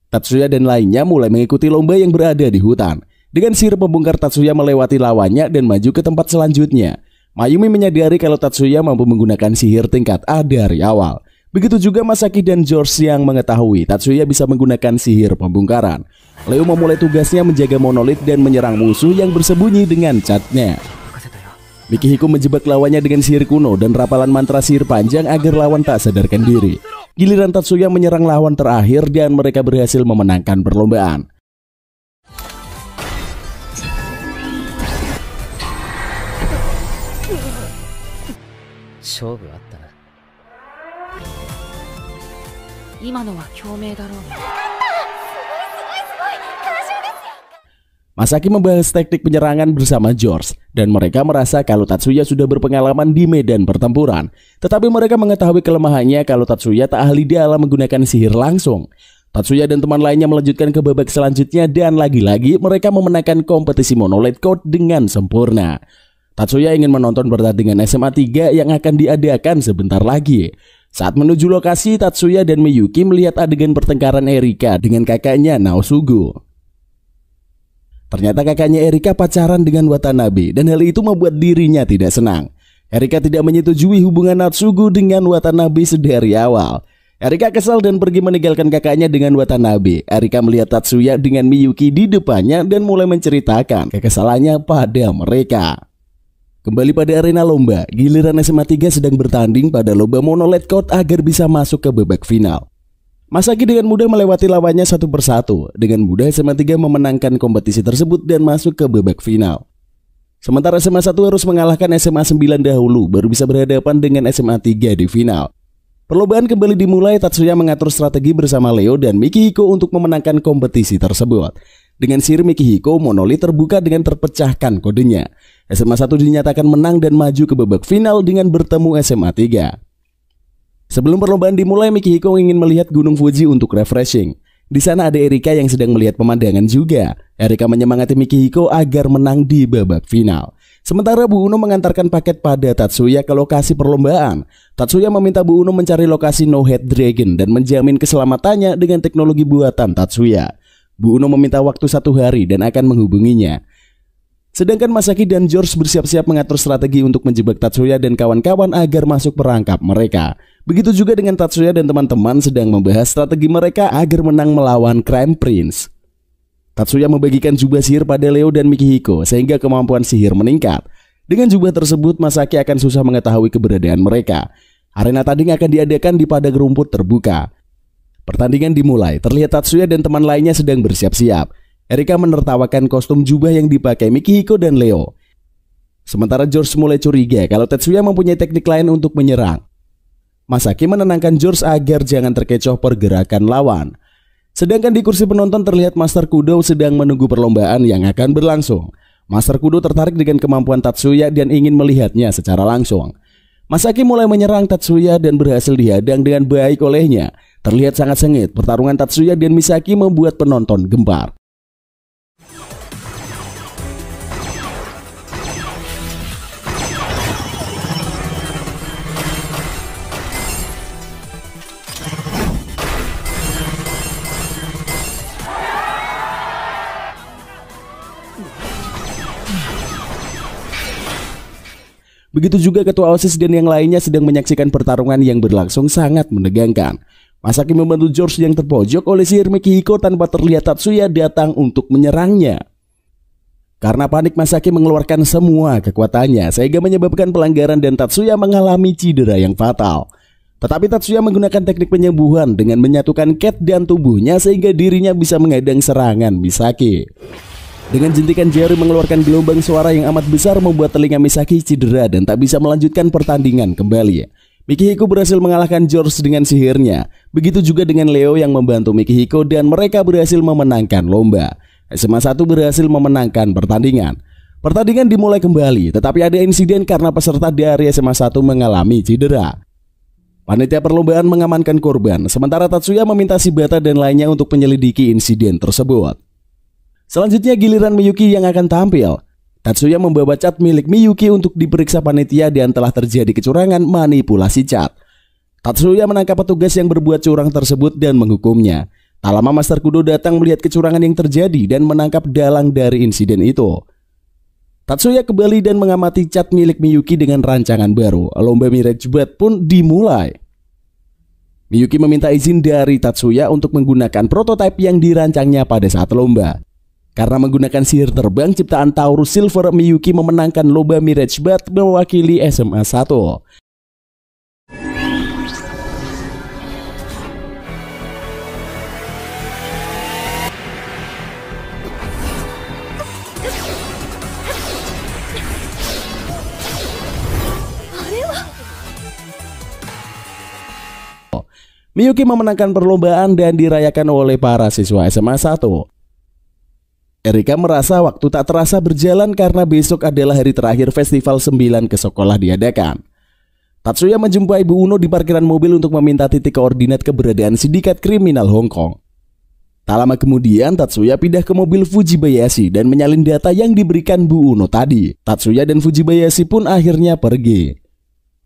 Tatsuya dan lainnya mulai mengikuti lomba yang berada di hutan. Dengan sihir pembongkar, Tatsuya melewati lawannya dan maju ke tempat selanjutnya. Mayumi menyadari kalau Tatsuya mampu menggunakan sihir tingkat A dari awal. Begitu juga Masaki dan George yang mengetahui Tatsuya bisa menggunakan sihir pembongkaran. Leo memulai tugasnya menjaga Monolith dan menyerang musuh yang bersembunyi dengan catnya. Mikihiko menjebak lawannya dengan sihir kuno dan rapalan mantra sihir panjang agar lawan tak sadarkan diri. Giliran Tatsuya menyerang lawan terakhir dan mereka berhasil memenangkan perlombaan. Masaki membahas teknik penyerangan bersama George dan mereka merasa kalau Tatsuya sudah berpengalaman di medan pertempuran. Tetapi mereka mengetahui kelemahannya kalau Tatsuya tak ahli dalam menggunakan sihir langsung. Tatsuya dan teman lainnya melanjutkan ke babak selanjutnya dan lagi-lagi mereka memenangkan kompetisi Monolith Code dengan sempurna. Tatsuya ingin menonton pertandingan SMA 3 yang akan diadakan sebentar lagi. Saat menuju lokasi, Tatsuya dan Miyuki melihat adegan pertengkaran Erika dengan kakaknya Naosugu. Ternyata kakaknya Erika pacaran dengan Watanabe dan hal itu membuat dirinya tidak senang. Erika tidak menyetujui hubungan Natsugu dengan Watanabe sedari awal. Erika kesal dan pergi meninggalkan kakaknya dengan Watanabe. Erika melihat Tatsuya dengan Miyuki di depannya dan mulai menceritakan kekesalannya pada mereka. Kembali pada arena lomba, giliran SMA 3 sedang bertanding pada lomba Monolith Code agar bisa masuk ke babak final. Masaki dengan mudah melewati lawannya satu persatu. Dengan mudah SMA 3 memenangkan kompetisi tersebut dan masuk ke babak final. Sementara SMA 1 harus mengalahkan SMA 9 dahulu baru bisa berhadapan dengan SMA 3 di final. Perlombaan kembali dimulai. Tatsuya mengatur strategi bersama Leo dan Mikihiko untuk memenangkan kompetisi tersebut. Dengan sihir Mikihiko, Monolith terbuka dengan terpecahkan kodenya. SMA 1 dinyatakan menang dan maju ke babak final dengan bertemu SMA 3. Sebelum perlombaan dimulai, Mikihiko ingin melihat Gunung Fuji untuk refreshing. Di sana ada Erika yang sedang melihat pemandangan juga. Erika menyemangati Mikihiko agar menang di babak final. Sementara Bu Uno mengantarkan paket pada Tatsuya ke lokasi perlombaan. Tatsuya meminta Bu Uno mencari lokasi No Head Dragon dan menjamin keselamatannya dengan teknologi buatan Tatsuya. Bu Uno meminta waktu 1 hari dan akan menghubunginya. Sedangkan Masaki dan George bersiap-siap mengatur strategi untuk menjebak Tatsuya dan kawan-kawan agar masuk perangkap mereka. Begitu juga dengan Tatsuya dan teman-teman sedang membahas strategi mereka agar menang melawan Crime Prince. Tatsuya membagikan jubah sihir pada Leo dan Mikihiko sehingga kemampuan sihir meningkat. Dengan jubah tersebut, Masaki akan susah mengetahui keberadaan mereka. Arena tanding akan diadakan di padang rumput terbuka. Pertandingan dimulai, terlihat Tatsuya dan teman lainnya sedang bersiap-siap. Erika menertawakan kostum jubah yang dipakai Mikihiko dan Leo. Sementara George mulai curiga kalau Tatsuya mempunyai teknik lain untuk menyerang. Masaki menenangkan George agar jangan terkecoh pergerakan lawan. Sedangkan di kursi penonton terlihat Master Kudo sedang menunggu perlombaan yang akan berlangsung. Master Kudo tertarik dengan kemampuan Tatsuya dan ingin melihatnya secara langsung. Masaki mulai menyerang Tatsuya dan berhasil dihadang dengan baik olehnya. Terlihat sangat sengit, pertarungan Tatsuya dan Misaki membuat penonton gempar. Begitu juga ketua OSIS dan yang lainnya sedang menyaksikan pertarungan yang berlangsung sangat menegangkan. Masaki membantu George yang terpojok oleh sihir Mikihiko tanpa terlihat Tatsuya datang untuk menyerangnya. Karena panik, Masaki mengeluarkan semua kekuatannya sehingga menyebabkan pelanggaran dan Tatsuya mengalami cedera yang fatal. Tetapi Tatsuya menggunakan teknik penyembuhan dengan menyatukan Cat dan tubuhnya sehingga dirinya bisa menghadang serangan Misaki. Dengan jentikan jari mengeluarkan gelombang suara yang amat besar membuat telinga Misaki cedera dan tak bisa melanjutkan pertandingan kembali. Mikihiko berhasil mengalahkan George dengan sihirnya. Begitu juga dengan Leo yang membantu Mikihiko dan mereka berhasil memenangkan lomba. SMA 1 berhasil memenangkan pertandingan. Pertandingan dimulai kembali, tetapi ada insiden karena peserta dari SMA 1 mengalami cedera. Panitia perlombaan mengamankan korban, sementara Tatsuya meminta Shibata dan lainnya untuk menyelidiki insiden tersebut. Selanjutnya giliran Miyuki yang akan tampil. Tatsuya membawa cat milik Miyuki untuk diperiksa panitia dan telah terjadi kecurangan manipulasi cat. Tatsuya menangkap petugas yang berbuat curang tersebut dan menghukumnya. Tak lama Master Kudo datang melihat kecurangan yang terjadi dan menangkap dalang dari insiden itu. Tatsuya kembali dan mengamati cat milik Miyuki dengan rancangan baru. Lomba Mirage Bat pun dimulai. Miyuki meminta izin dari Tatsuya untuk menggunakan prototipe yang dirancangnya pada saat lomba. Karena menggunakan sihir terbang ciptaan Taurus Silver, Miyuki memenangkan lomba Mirage Bat mewakili SMA 1. Miyuki memenangkan perlombaan dan dirayakan oleh para siswa SMA 1. Erika merasa waktu tak terasa berjalan karena besok adalah hari terakhir festival 9 ke sekolah diadakan. Tatsuya menjumpai Bu Uno di parkiran mobil untuk meminta titik koordinat keberadaan sindikat kriminal Hong Kong. Tak lama kemudian Tatsuya pindah ke mobil Fujibayashi dan menyalin data yang diberikan Bu Uno tadi. Tatsuya dan Fujibayashi pun akhirnya pergi.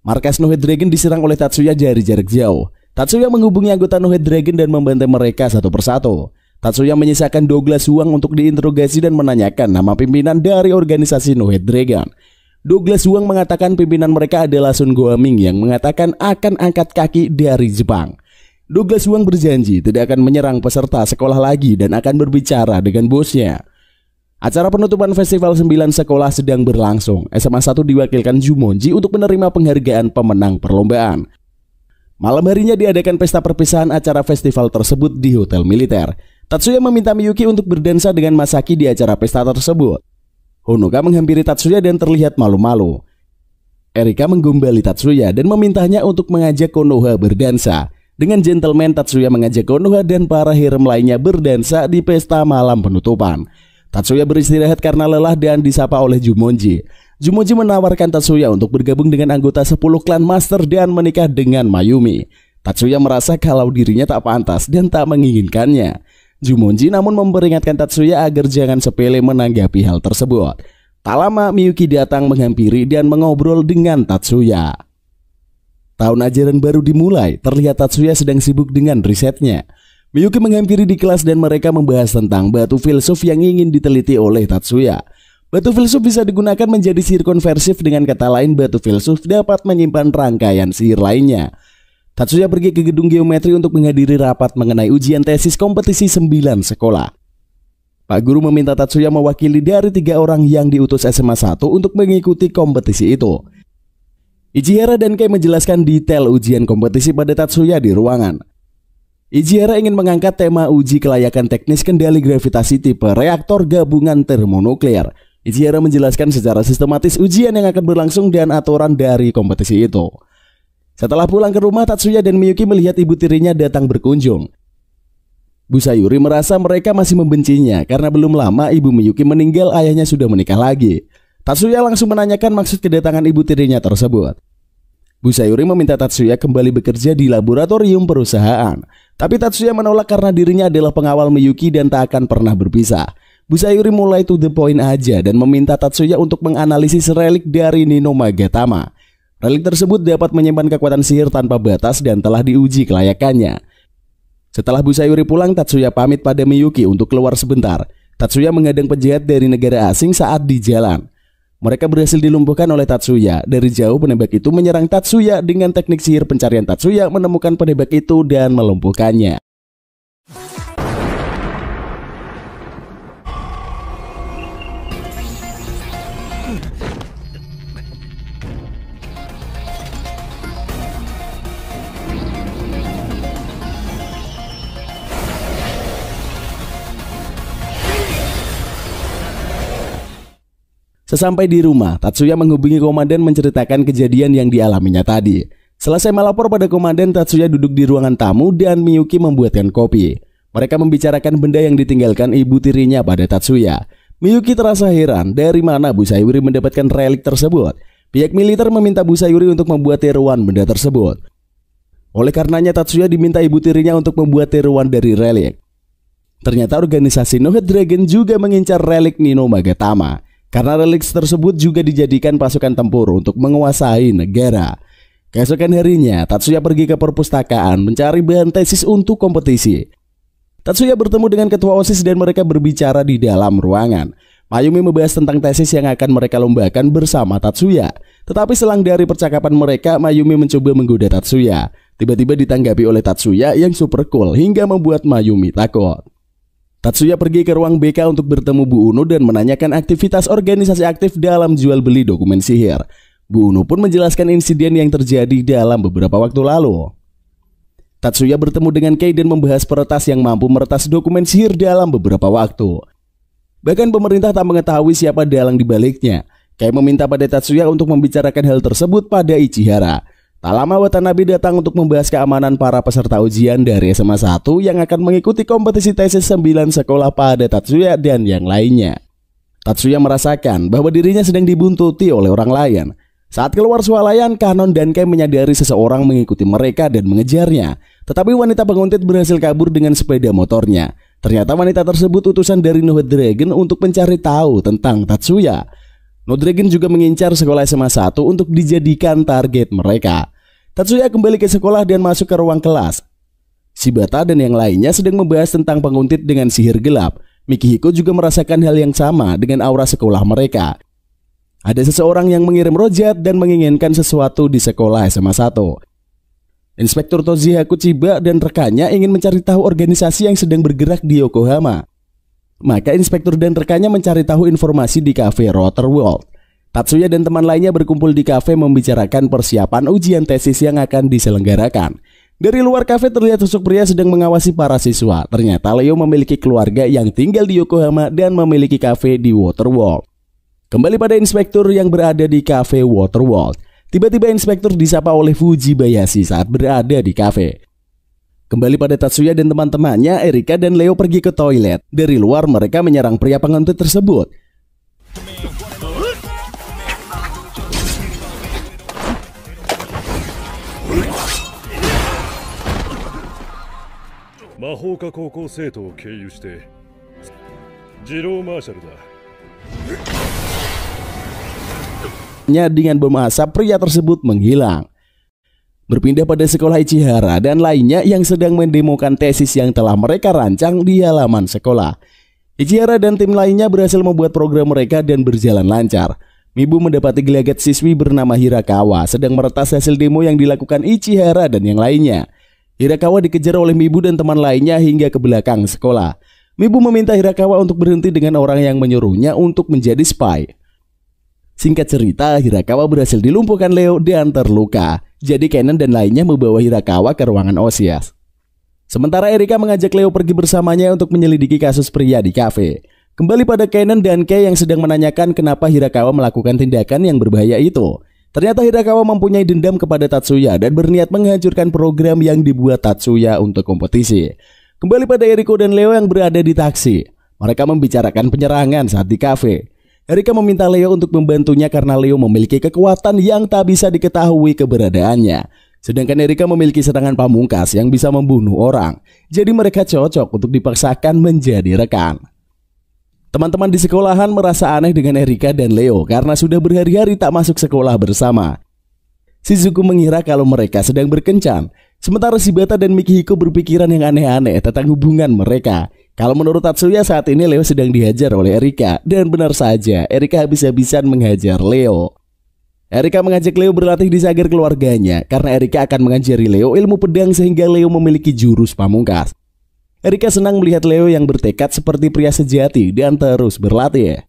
Markas No Head Dragon diserang oleh Tatsuya dari jarak jauh. Tatsuya menghubungi anggota No Head Dragon dan membantai mereka satu persatu. Tatsuya menyisakan Douglas Huang untuk diinterogasi dan menanyakan nama pimpinan dari organisasi No Head Dragon. Douglas Huang mengatakan pimpinan mereka adalah Sun Goaming yang mengatakan akan angkat kaki dari Jepang. Douglas Huang berjanji tidak akan menyerang peserta sekolah lagi dan akan berbicara dengan bosnya. Acara penutupan festival 9 sekolah sedang berlangsung. SMA 1 diwakilkan Jumonji untuk menerima penghargaan pemenang perlombaan. Malam harinya diadakan pesta perpisahan acara festival tersebut di hotel militer. Tatsuya meminta Miyuki untuk berdansa dengan Masaki di acara pesta tersebut. Honoka menghampiri Tatsuya dan terlihat malu-malu. Erika menggombali Tatsuya dan memintanya untuk mengajak Konoha berdansa. Dengan gentleman, Tatsuya mengajak Konoha dan para harem lainnya berdansa di pesta malam penutupan. Tatsuya beristirahat karena lelah dan disapa oleh Jumonji. Jumonji menawarkan Tatsuya untuk bergabung dengan anggota 10 klan master dan menikah dengan Mayumi. Tatsuya merasa kalau dirinya tak pantas dan tak menginginkannya. Jumonji namun memperingatkan Tatsuya agar jangan sepele menanggapi hal tersebut. Tak lama Miyuki datang menghampiri dan mengobrol dengan Tatsuya. Tahun ajaran baru dimulai, terlihat Tatsuya sedang sibuk dengan risetnya. Miyuki menghampiri di kelas dan mereka membahas tentang batu filsuf yang ingin diteliti oleh Tatsuya. Batu filsuf bisa digunakan menjadi sihir konversif, dengan kata lain batu filsuf dapat menyimpan rangkaian sihir lainnya. Tatsuya pergi ke gedung geometri untuk menghadiri rapat mengenai ujian tesis kompetisi 9 sekolah. Pak Guru meminta Tatsuya mewakili dari 3 orang yang diutus SMA 1 untuk mengikuti kompetisi itu. Ichihara dan Kei menjelaskan detail ujian kompetisi pada Tatsuya di ruangan. Ichihara ingin mengangkat tema uji kelayakan teknis kendali gravitasi tipe reaktor gabungan termonuklir. Ichihara menjelaskan secara sistematis ujian yang akan berlangsung dan aturan dari kompetisi itu. Setelah pulang ke rumah, Tatsuya dan Miyuki melihat ibu tirinya datang berkunjung. Bu Sayuri merasa mereka masih membencinya karena belum lama ibu Miyuki meninggal, ayahnya sudah menikah lagi. Tatsuya langsung menanyakan maksud kedatangan ibu tirinya tersebut. Bu Sayuri meminta Tatsuya kembali bekerja di laboratorium perusahaan. Tapi Tatsuya menolak karena dirinya adalah pengawal Miyuki dan tak akan pernah berpisah. Bu Sayuri mulai to the point aja dan meminta Tatsuya untuk menganalisis relik dari Nino Magatama. Relik tersebut dapat menyimpan kekuatan sihir tanpa batas dan telah diuji kelayakannya. Setelah Bu Sayuri pulang, Tatsuya pamit pada Miyuki untuk keluar sebentar. Tatsuya menghadang penjahat dari negara asing saat di jalan. Mereka berhasil dilumpuhkan oleh Tatsuya. Dari jauh penembak itu menyerang Tatsuya dengan teknik sihir pencarian. Tatsuya menemukan penembak itu dan melumpuhkannya. Sesampai di rumah, Tatsuya menghubungi komandan menceritakan kejadian yang dialaminya tadi. Selesai melapor pada komandan, Tatsuya duduk di ruangan tamu dan Miyuki membuatkan kopi. Mereka membicarakan benda yang ditinggalkan ibu tirinya pada Tatsuya. Miyuki terasa heran dari mana Bu Sayuri mendapatkan relik tersebut. Pihak militer meminta Bu Sayuri untuk membuat tiruan benda tersebut. Oleh karenanya Tatsuya diminta ibu tirinya untuk membuat tiruan dari relik. Ternyata organisasi No Head Dragon juga mengincar relik Nino Magatama. Karena relik tersebut juga dijadikan pasukan tempur untuk menguasai negara. Keesokan harinya, Tatsuya pergi ke perpustakaan mencari bahan tesis untuk kompetisi. Tatsuya bertemu dengan ketua OSIS dan mereka berbicara di dalam ruangan. Mayumi membahas tentang tesis yang akan mereka lombakan bersama Tatsuya. Tetapi selang dari percakapan mereka, Mayumi mencoba menggoda Tatsuya. Tiba-tiba ditanggapi oleh Tatsuya yang super cool hingga membuat Mayumi takut. Tatsuya pergi ke ruang BK untuk bertemu Bu Uno dan menanyakan aktivitas organisasi aktif dalam jual beli dokumen sihir. Bu Uno pun menjelaskan insiden yang terjadi dalam beberapa waktu lalu. Tatsuya bertemu dengan Kei dan membahas peretas yang mampu meretas dokumen sihir dalam beberapa waktu. Bahkan pemerintah tak mengetahui siapa dalang dibaliknya. Kei meminta pada Tatsuya untuk membicarakan hal tersebut pada Ichihara. Tak lama Watanabe datang untuk membahas keamanan para peserta ujian dari SMA 1 yang akan mengikuti kompetisi tesis 9 sekolah pada Tatsuya dan yang lainnya. Tatsuya merasakan bahwa dirinya sedang dibuntuti oleh orang lain. Saat keluar swalayan, Kanon dan Kei menyadari seseorang mengikuti mereka dan mengejarnya. Tetapi wanita penguntit berhasil kabur dengan sepeda motornya. Ternyata wanita tersebut utusan dari No Head Dragon untuk mencari tahu tentang Tatsuya. No Dragon juga mengincar sekolah SMA 1 untuk dijadikan target mereka. Tatsuya kembali ke sekolah dan masuk ke ruang kelas. Shibata dan yang lainnya sedang membahas tentang penguntit dengan sihir gelap. Mikihiko juga merasakan hal yang sama dengan aura sekolah mereka. Ada seseorang yang mengirim rojat dan menginginkan sesuatu di sekolah SMA 1. Inspektur Tojihaku Chiba dan rekannya ingin mencari tahu organisasi yang sedang bergerak di Yokohama. Maka inspektur dan rekannya mencari tahu informasi di kafe Waterworld. Tatsuya dan teman lainnya berkumpul di kafe membicarakan persiapan ujian tesis yang akan diselenggarakan. Dari luar kafe terlihat sosok pria sedang mengawasi para siswa. Ternyata Leo memiliki keluarga yang tinggal di Yokohama dan memiliki kafe di Waterworld. Kembali pada inspektur yang berada di kafe Waterworld. Tiba-tiba inspektur disapa oleh Fujibayashi saat berada di kafe. Kembali pada Tatsuya dan teman-temannya, Erika dan Leo pergi ke toilet. Dari luar mereka menyerang pria penguntit tersebut. Dengan bom asap, pria tersebut menghilang. Berpindah pada sekolah Ichihara dan lainnya yang sedang mendemokan tesis yang telah mereka rancang di halaman sekolah. Ichihara dan tim lainnya berhasil membuat program mereka dan berjalan lancar. Mibu mendapati gelagat siswi bernama Hirakawa sedang meretas hasil demo yang dilakukan Ichihara dan yang lainnya. Hirakawa dikejar oleh Mibu dan teman lainnya hingga ke belakang sekolah. Mibu meminta Hirakawa untuk berhenti dengan orang yang menyuruhnya untuk menjadi spy. Singkat cerita, Hirakawa berhasil dilumpuhkan Leo dan terluka. Jadi Kennen dan lainnya membawa Hirakawa ke ruangan OSIS. Sementara Erika mengajak Leo pergi bersamanya untuk menyelidiki kasus pria di kafe. Kembali pada Kennen dan Kei yang sedang menanyakan kenapa Hirakawa melakukan tindakan yang berbahaya itu. Ternyata Hirakawa mempunyai dendam kepada Tatsuya dan berniat menghancurkan program yang dibuat Tatsuya untuk kompetisi. Kembali pada Eriko dan Leo yang berada di taksi. Mereka membicarakan penyerangan saat di kafe. Erika meminta Leo untuk membantunya karena Leo memiliki kekuatan yang tak bisa diketahui keberadaannya. Sedangkan Erika memiliki serangan pamungkas yang bisa membunuh orang. Jadi mereka cocok untuk dipaksakan menjadi rekan. Teman-teman di sekolahan merasa aneh dengan Erika dan Leo karena sudah berhari-hari tak masuk sekolah bersama. Shizuku mengira kalau mereka sedang berkencan. Sementara Shibata dan Mikihiko berpikiran yang aneh-aneh tentang hubungan mereka. Kalau menurut Tatsuya saat ini Leo sedang dihajar oleh Erika. Dan benar saja, Erika habis-habisan menghajar Leo. Erika mengajak Leo berlatih di Sanggar keluarganya karena Erika akan mengajari Leo ilmu pedang sehingga Leo memiliki jurus pamungkas. Erika senang melihat Leo yang bertekad seperti pria sejati dan terus berlatih.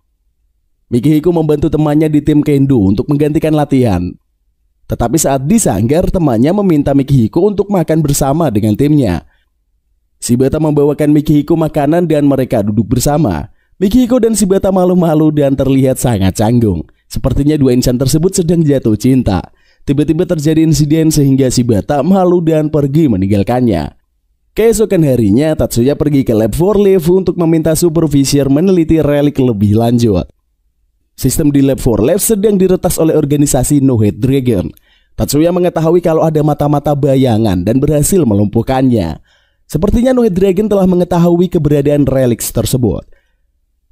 Mikihiko membantu temannya di tim Kendo untuk menggantikan latihan. Tetapi saat di Sanggar, temannya meminta Mikihiko untuk makan bersama dengan timnya. Shibata membawakan Mikihiko makanan dan mereka duduk bersama. Mikihiko dan Shibata malu-malu dan terlihat sangat canggung. Sepertinya dua insan tersebut sedang jatuh cinta. Tiba-tiba terjadi insiden sehingga Shibata malu dan pergi meninggalkannya. Keesokan harinya, Tatsuya pergi ke Lab 4 Leaf untuk meminta supervisor meneliti relik lebih lanjut. Sistem di Lab 4 Leaf sedang diretas oleh organisasi No Head Dragon. Tatsuya mengetahui kalau ada mata-mata bayangan dan berhasil melumpuhkannya. Sepertinya No Head Dragon telah mengetahui keberadaan relik tersebut.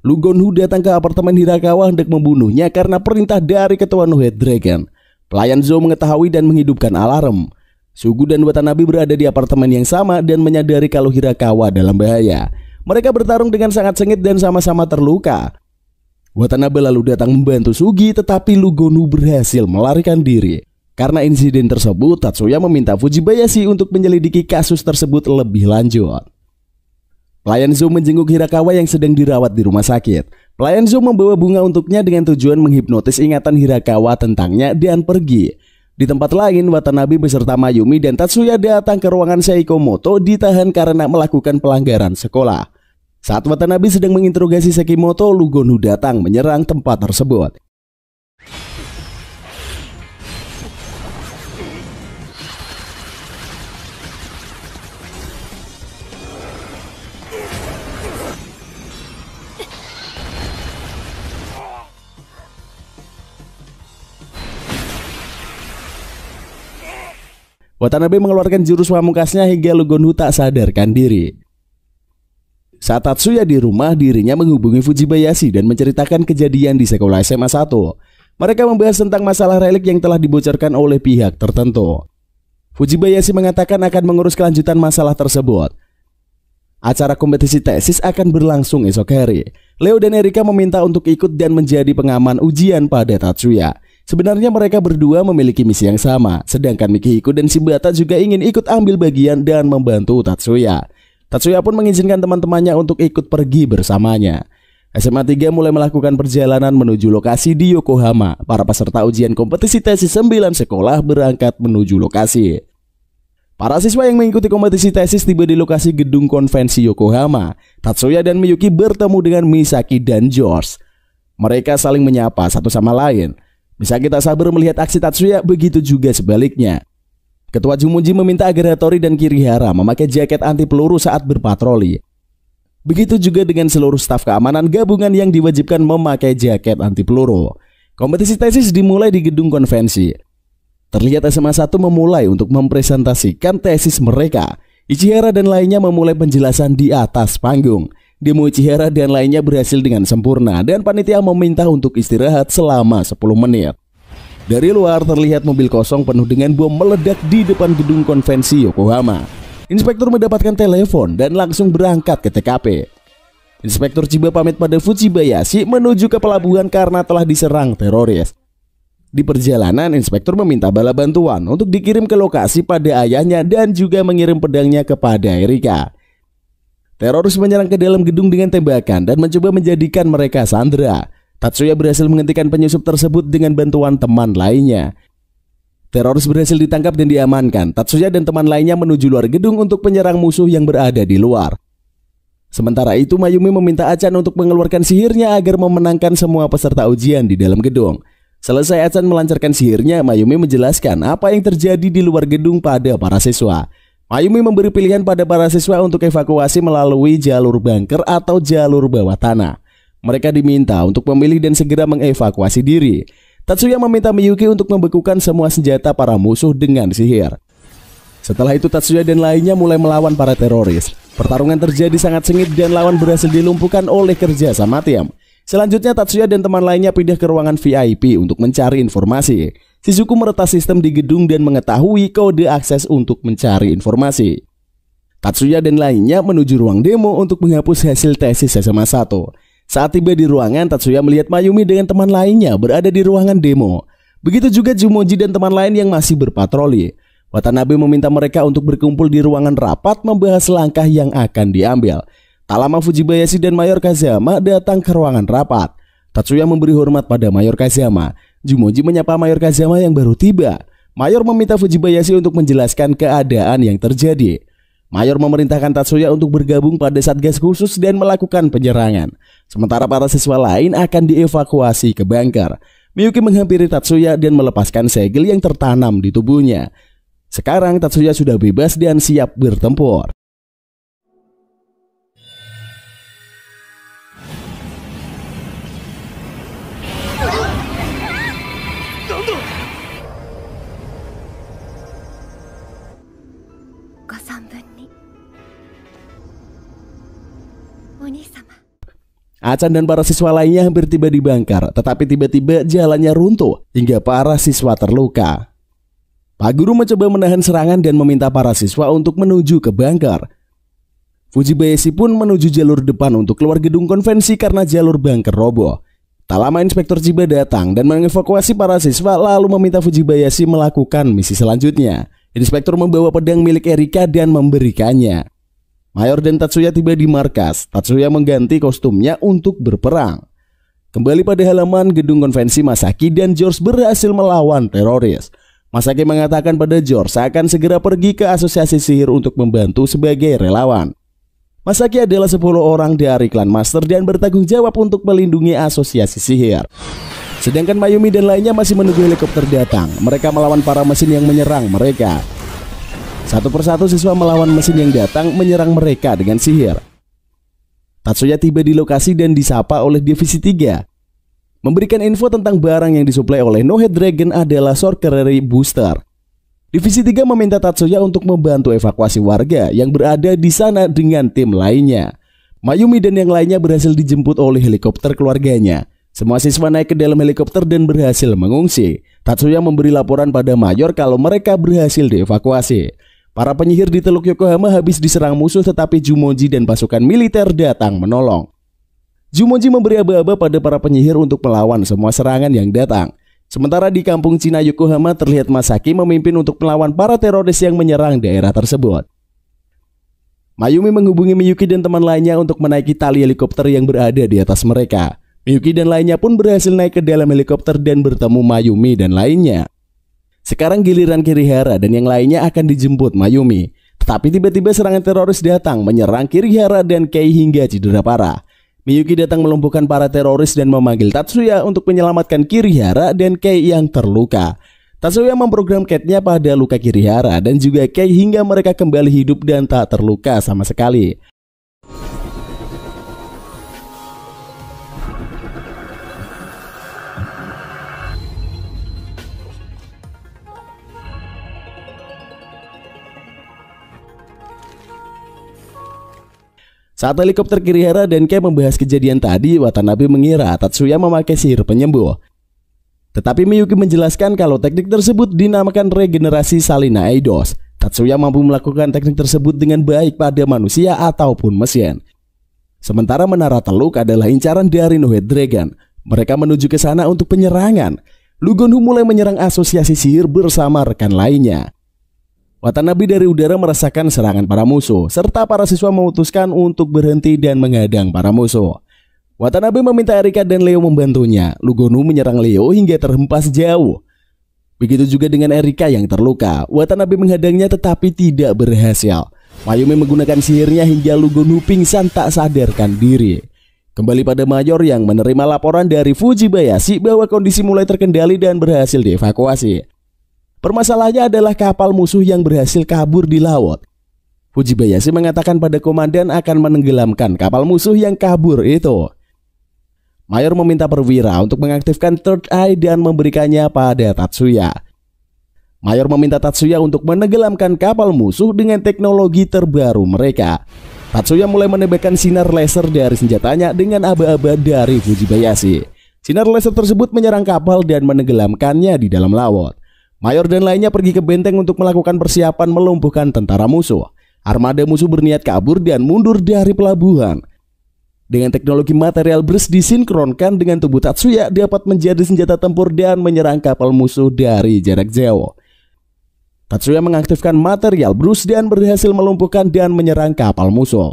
Lu Gonhu datang ke apartemen Hirakawa hendak membunuhnya karena perintah dari ketua No Head Dragon. Pelayan Zou mengetahui dan menghidupkan alarm. Sugu dan Watanabe berada di apartemen yang sama dan menyadari kalau Hirakawa dalam bahaya. Mereka bertarung dengan sangat sengit dan sama-sama terluka. Watanabe lalu datang membantu Sugi, tetapi Lu Gonhu berhasil melarikan diri. Karena insiden tersebut, Tatsuya meminta Fujibayashi untuk menyelidiki kasus tersebut lebih lanjut. Pelayan Zou menjenguk Hirakawa yang sedang dirawat di rumah sakit. Pelayan Zou membawa bunga untuknya dengan tujuan menghipnotis ingatan Hirakawa tentangnya dan pergi. Di tempat lain, Watanabe beserta Mayumi dan Tatsuya datang ke ruangan Seiko Moto ditahan karena melakukan pelanggaran sekolah. Saat Watanabe sedang menginterogasi Sekimoto, Lu Gonhu datang menyerang tempat tersebut. Watanabe mengeluarkan jurus pamungkasnya hingga Lu Gonhu tak sadarkan diri. Saat Tatsuya di rumah, dirinya menghubungi Fujibayashi dan menceritakan kejadian di sekolah SMA 1. Mereka membahas tentang masalah relik yang telah dibocorkan oleh pihak tertentu. Fujibayashi mengatakan akan mengurus kelanjutan masalah tersebut. Acara kompetisi tesis akan berlangsung esok hari. Leo dan Erika meminta untuk ikut dan menjadi pengaman ujian pada Tatsuya. Sebenarnya mereka berdua memiliki misi yang sama, sedangkan Mikihiko dan Shibata juga ingin ikut ambil bagian dan membantu Tatsuya. Tatsuya pun mengizinkan teman-temannya untuk ikut pergi bersamanya. SMA 3 mulai melakukan perjalanan menuju lokasi di Yokohama. Para peserta ujian kompetisi tesis 9 sekolah berangkat menuju lokasi. Para siswa yang mengikuti kompetisi tesis tiba di lokasi gedung konvensi Yokohama. Tatsuya dan Miyuki bertemu dengan Misaki dan George. Mereka saling menyapa satu sama lain. Misaki tak sabar melihat aksi Tatsuya, begitu juga sebaliknya. Ketua Jumonji meminta agar Hattori dan Kirihara memakai jaket anti peluru saat berpatroli. Begitu juga dengan seluruh staf keamanan gabungan yang diwajibkan memakai jaket anti peluru. Kompetisi tesis dimulai di gedung konvensi. Terlihat SMA 1 memulai untuk mempresentasikan tesis mereka. Ichihara dan lainnya memulai penjelasan di atas panggung. Demo Ichihara dan lainnya berhasil dengan sempurna dan panitia meminta untuk istirahat selama 10 menit. Dari luar terlihat mobil kosong penuh dengan bom meledak di depan gedung konvensi Yokohama. Inspektur mendapatkan telepon dan langsung berangkat ke TKP. Inspektur Chiba pamit pada Fujibayashi menuju ke pelabuhan karena telah diserang teroris. Di perjalanan, inspektur meminta bala bantuan untuk dikirim ke lokasi pada ayahnya dan juga mengirim pedangnya kepada Erika. Teroris menyerang ke dalam gedung dengan tembakan dan mencoba menjadikan mereka sandera. Tatsuya berhasil menghentikan penyusup tersebut dengan bantuan teman lainnya. Teroris berhasil ditangkap dan diamankan. Tatsuya dan teman lainnya menuju luar gedung untuk menyerang musuh yang berada di luar. Sementara itu, Mayumi meminta Achan untuk mengeluarkan sihirnya agar memenangkan semua peserta ujian di dalam gedung. Selesai Achan melancarkan sihirnya, Mayumi menjelaskan apa yang terjadi di luar gedung pada para siswa. Mayumi memberi pilihan pada para siswa untuk evakuasi melalui jalur bunker atau jalur bawah tanah. Mereka diminta untuk memilih dan segera mengevakuasi diri. Tatsuya meminta Miyuki untuk membekukan semua senjata para musuh dengan sihir. Setelah itu Tatsuya dan lainnya mulai melawan para teroris. Pertarungan terjadi sangat sengit dan lawan berhasil dilumpuhkan oleh kerja sama tim. Selanjutnya Tatsuya dan teman lainnya pindah ke ruangan VIP untuk mencari informasi. Shizuku meretas sistem di gedung dan mengetahui kode akses untuk mencari informasi. Tatsuya dan lainnya menuju ruang demo untuk menghapus hasil tesis SMA 1. Saat tiba di ruangan, Tatsuya melihat Mayumi dengan teman lainnya berada di ruangan demo. Begitu juga Jumonji dan teman lain yang masih berpatroli. Watanabe meminta mereka untuk berkumpul di ruangan rapat membahas langkah yang akan diambil. Tak lama Fujibayashi dan Mayor Kazama datang ke ruangan rapat. Tatsuya memberi hormat pada Mayor Kazama. Jumonji menyapa Mayor Kazama yang baru tiba. Mayor meminta Fujibayashi untuk menjelaskan keadaan yang terjadi. Mayor memerintahkan Tatsuya untuk bergabung pada Satgas khusus dan melakukan penyerangan. Sementara para siswa lain akan dievakuasi ke bunker. Miyuki menghampiri Tatsuya dan melepaskan segel yang tertanam di tubuhnya. Sekarang Tatsuya sudah bebas dan siap bertempur. Achan dan para siswa lainnya hampir tiba di bunker, tetapi tiba-tiba jalannya runtuh hingga para siswa terluka. Pak Guru mencoba menahan serangan dan meminta para siswa untuk menuju ke bunker. Fujibayashi pun menuju jalur depan untuk keluar gedung konvensi karena jalur bunker roboh. Tak lama Inspektur Chiba datang dan mengevakuasi para siswa lalu meminta Fujibayashi melakukan misi selanjutnya. Inspektur membawa pedang milik Erika dan memberikannya. Mayor dan Tatsuya tiba di markas. Tatsuya mengganti kostumnya untuk berperang. Kembali pada halaman gedung konvensi, Masaki dan George berhasil melawan teroris. Masaki mengatakan pada George akan segera pergi ke asosiasi sihir untuk membantu sebagai relawan. Masaki adalah 10 orang dari klan Master dan bertanggung jawab untuk melindungi asosiasi sihir. Sedangkan Mayumi dan lainnya masih menunggu helikopter datang. Mereka melawan para mesin yang menyerang mereka. Satu persatu siswa melawan mesin yang datang menyerang mereka dengan sihir. Tatsuya tiba di lokasi dan disapa oleh Divisi 3. Memberikan info tentang barang yang disuplai oleh No Head Dragon adalah Sorcery Booster. Divisi 3 meminta Tatsuya untuk membantu evakuasi warga yang berada di sana dengan tim lainnya. Mayumi dan yang lainnya berhasil dijemput oleh helikopter keluarganya. Semua siswa naik ke dalam helikopter dan berhasil mengungsi. Tatsuya memberi laporan pada Mayor kalau mereka berhasil dievakuasi. Para penyihir di Teluk Yokohama habis diserang musuh, tetapi Jumonji dan pasukan militer datang menolong. Jumonji memberi aba-aba pada para penyihir untuk melawan semua serangan yang datang. Sementara di kampung Cina Yokohama terlihat Masaki memimpin untuk melawan para teroris yang menyerang daerah tersebut. Mayumi menghubungi Miyuki dan teman lainnya untuk menaiki tali helikopter yang berada di atas mereka. Miyuki dan lainnya pun berhasil naik ke dalam helikopter dan bertemu Mayumi dan lainnya. Sekarang giliran Kirihara dan yang lainnya akan dijemput Mayumi. Tetapi tiba-tiba serangan teroris datang menyerang Kirihara dan Kei hingga cedera parah. Miyuki datang melumpuhkan para teroris dan memanggil Tatsuya untuk menyelamatkan Kirihara dan Kei yang terluka. Tatsuya memprogram Cat-nya pada luka Kirihara dan juga Kei hingga mereka kembali hidup dan tak terluka sama sekali. Saat helikopter Kirihara dan Kei membahas kejadian tadi, Watanabe mengira Tatsuya memakai sihir penyembuh. Tetapi Miyuki menjelaskan kalau teknik tersebut dinamakan regenerasi Salina Eidos. Tatsuya mampu melakukan teknik tersebut dengan baik pada manusia ataupun mesin. Sementara Menara Teluk adalah incaran dari No Head Dragon. Mereka menuju ke sana untuk penyerangan. Lugonhu mulai menyerang asosiasi sihir bersama rekan lainnya. Watanabe dari udara merasakan serangan para musuh, serta para siswa memutuskan untuk berhenti dan menghadang para musuh. Watanabe meminta Erika dan Leo membantunya. Lugonhu menyerang Leo hingga terhempas jauh. Begitu juga dengan Erika yang terluka. Watanabe menghadangnya tetapi tidak berhasil. Mayumi menggunakan sihirnya hingga Lugonhu pingsan tak sadarkan diri. Kembali pada Mayor yang menerima laporan dari Fujibayashi bahwa kondisi mulai terkendali dan berhasil dievakuasi. Permasalahannya adalah kapal musuh yang berhasil kabur di laut. Fujibayashi mengatakan pada komandan akan menenggelamkan kapal musuh yang kabur itu. Mayor meminta perwira untuk mengaktifkan Third Eye dan memberikannya pada Tatsuya. Mayor meminta Tatsuya untuk menenggelamkan kapal musuh dengan teknologi terbaru mereka. Tatsuya mulai menembakkan sinar laser dari senjatanya dengan aba-aba dari Fujibayashi. Sinar laser tersebut menyerang kapal dan menenggelamkannya di dalam laut. Mayor dan lainnya pergi ke benteng untuk melakukan persiapan melumpuhkan tentara musuh. armada musuh berniat kabur dan mundur dari pelabuhan. Dengan teknologi material burst disinkronkan dengan tubuh Tatsuya dapat menjadi senjata tempur dan menyerang kapal musuh dari jarak jauh. Tatsuya mengaktifkan material burst dan berhasil melumpuhkan dan menyerang kapal musuh.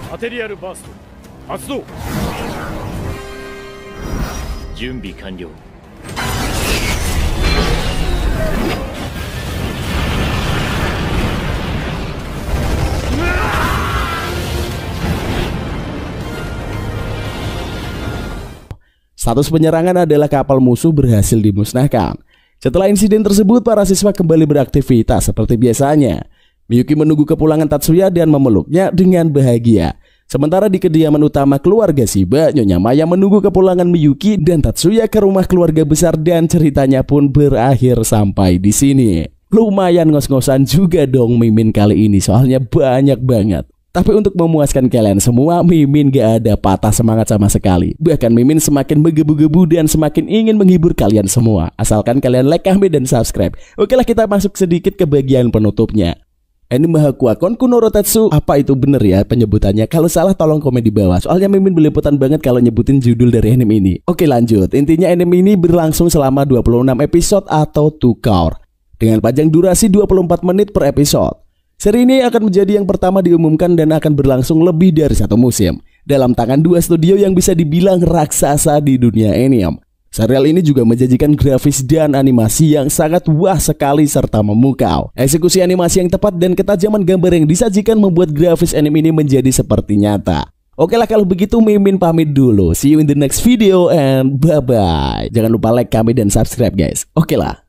Material burst 発動。準備完了。Status penyerangan adalah kapal musuh berhasil dimusnahkan. Setelah insiden tersebut, para siswa kembali beraktivitas seperti biasanya. Miyuki menunggu kepulangan Tatsuya dan memeluknya dengan bahagia. Sementara di kediaman utama keluarga Shiba, Nyonya Maya menunggu kepulangan Miyuki dan Tatsuya ke rumah keluarga besar dan ceritanya pun berakhir sampai di sini. Lumayan ngos-ngosan juga dong Mimin kali ini, soalnya banyak banget. Tapi untuk memuaskan kalian semua, Mimin gak ada patah semangat sama sekali. Bahkan Mimin semakin menggebu-gebu dan semakin ingin menghibur kalian semua. Asalkan kalian like, comment, dan subscribe. Oke lah, kita masuk sedikit ke bagian penutupnya. Anime Hakuakon Kunoro Tetsu, apa itu bener ya penyebutannya? Kalau salah tolong komen di bawah. Soalnya Mimin belepotan banget kalau nyebutin judul dari anime ini. Oke lanjut, intinya anime ini berlangsung selama 26 episode atau 2 cour dengan panjang durasi 24 menit per episode. Seri ini akan menjadi yang pertama diumumkan dan akan berlangsung lebih dari 1 musim dalam tangan 2 studio yang bisa dibilang raksasa di dunia anime. Serial ini juga menjanjikan grafis dan animasi yang sangat wah sekali serta memukau. Eksekusi animasi yang tepat dan ketajaman gambar yang disajikan membuat grafis anime ini menjadi seperti nyata. Oke lah kalau begitu Mimin pamit dulu. See you in the next video and bye-bye. Jangan lupa like, comment, dan subscribe guys. Oke lah.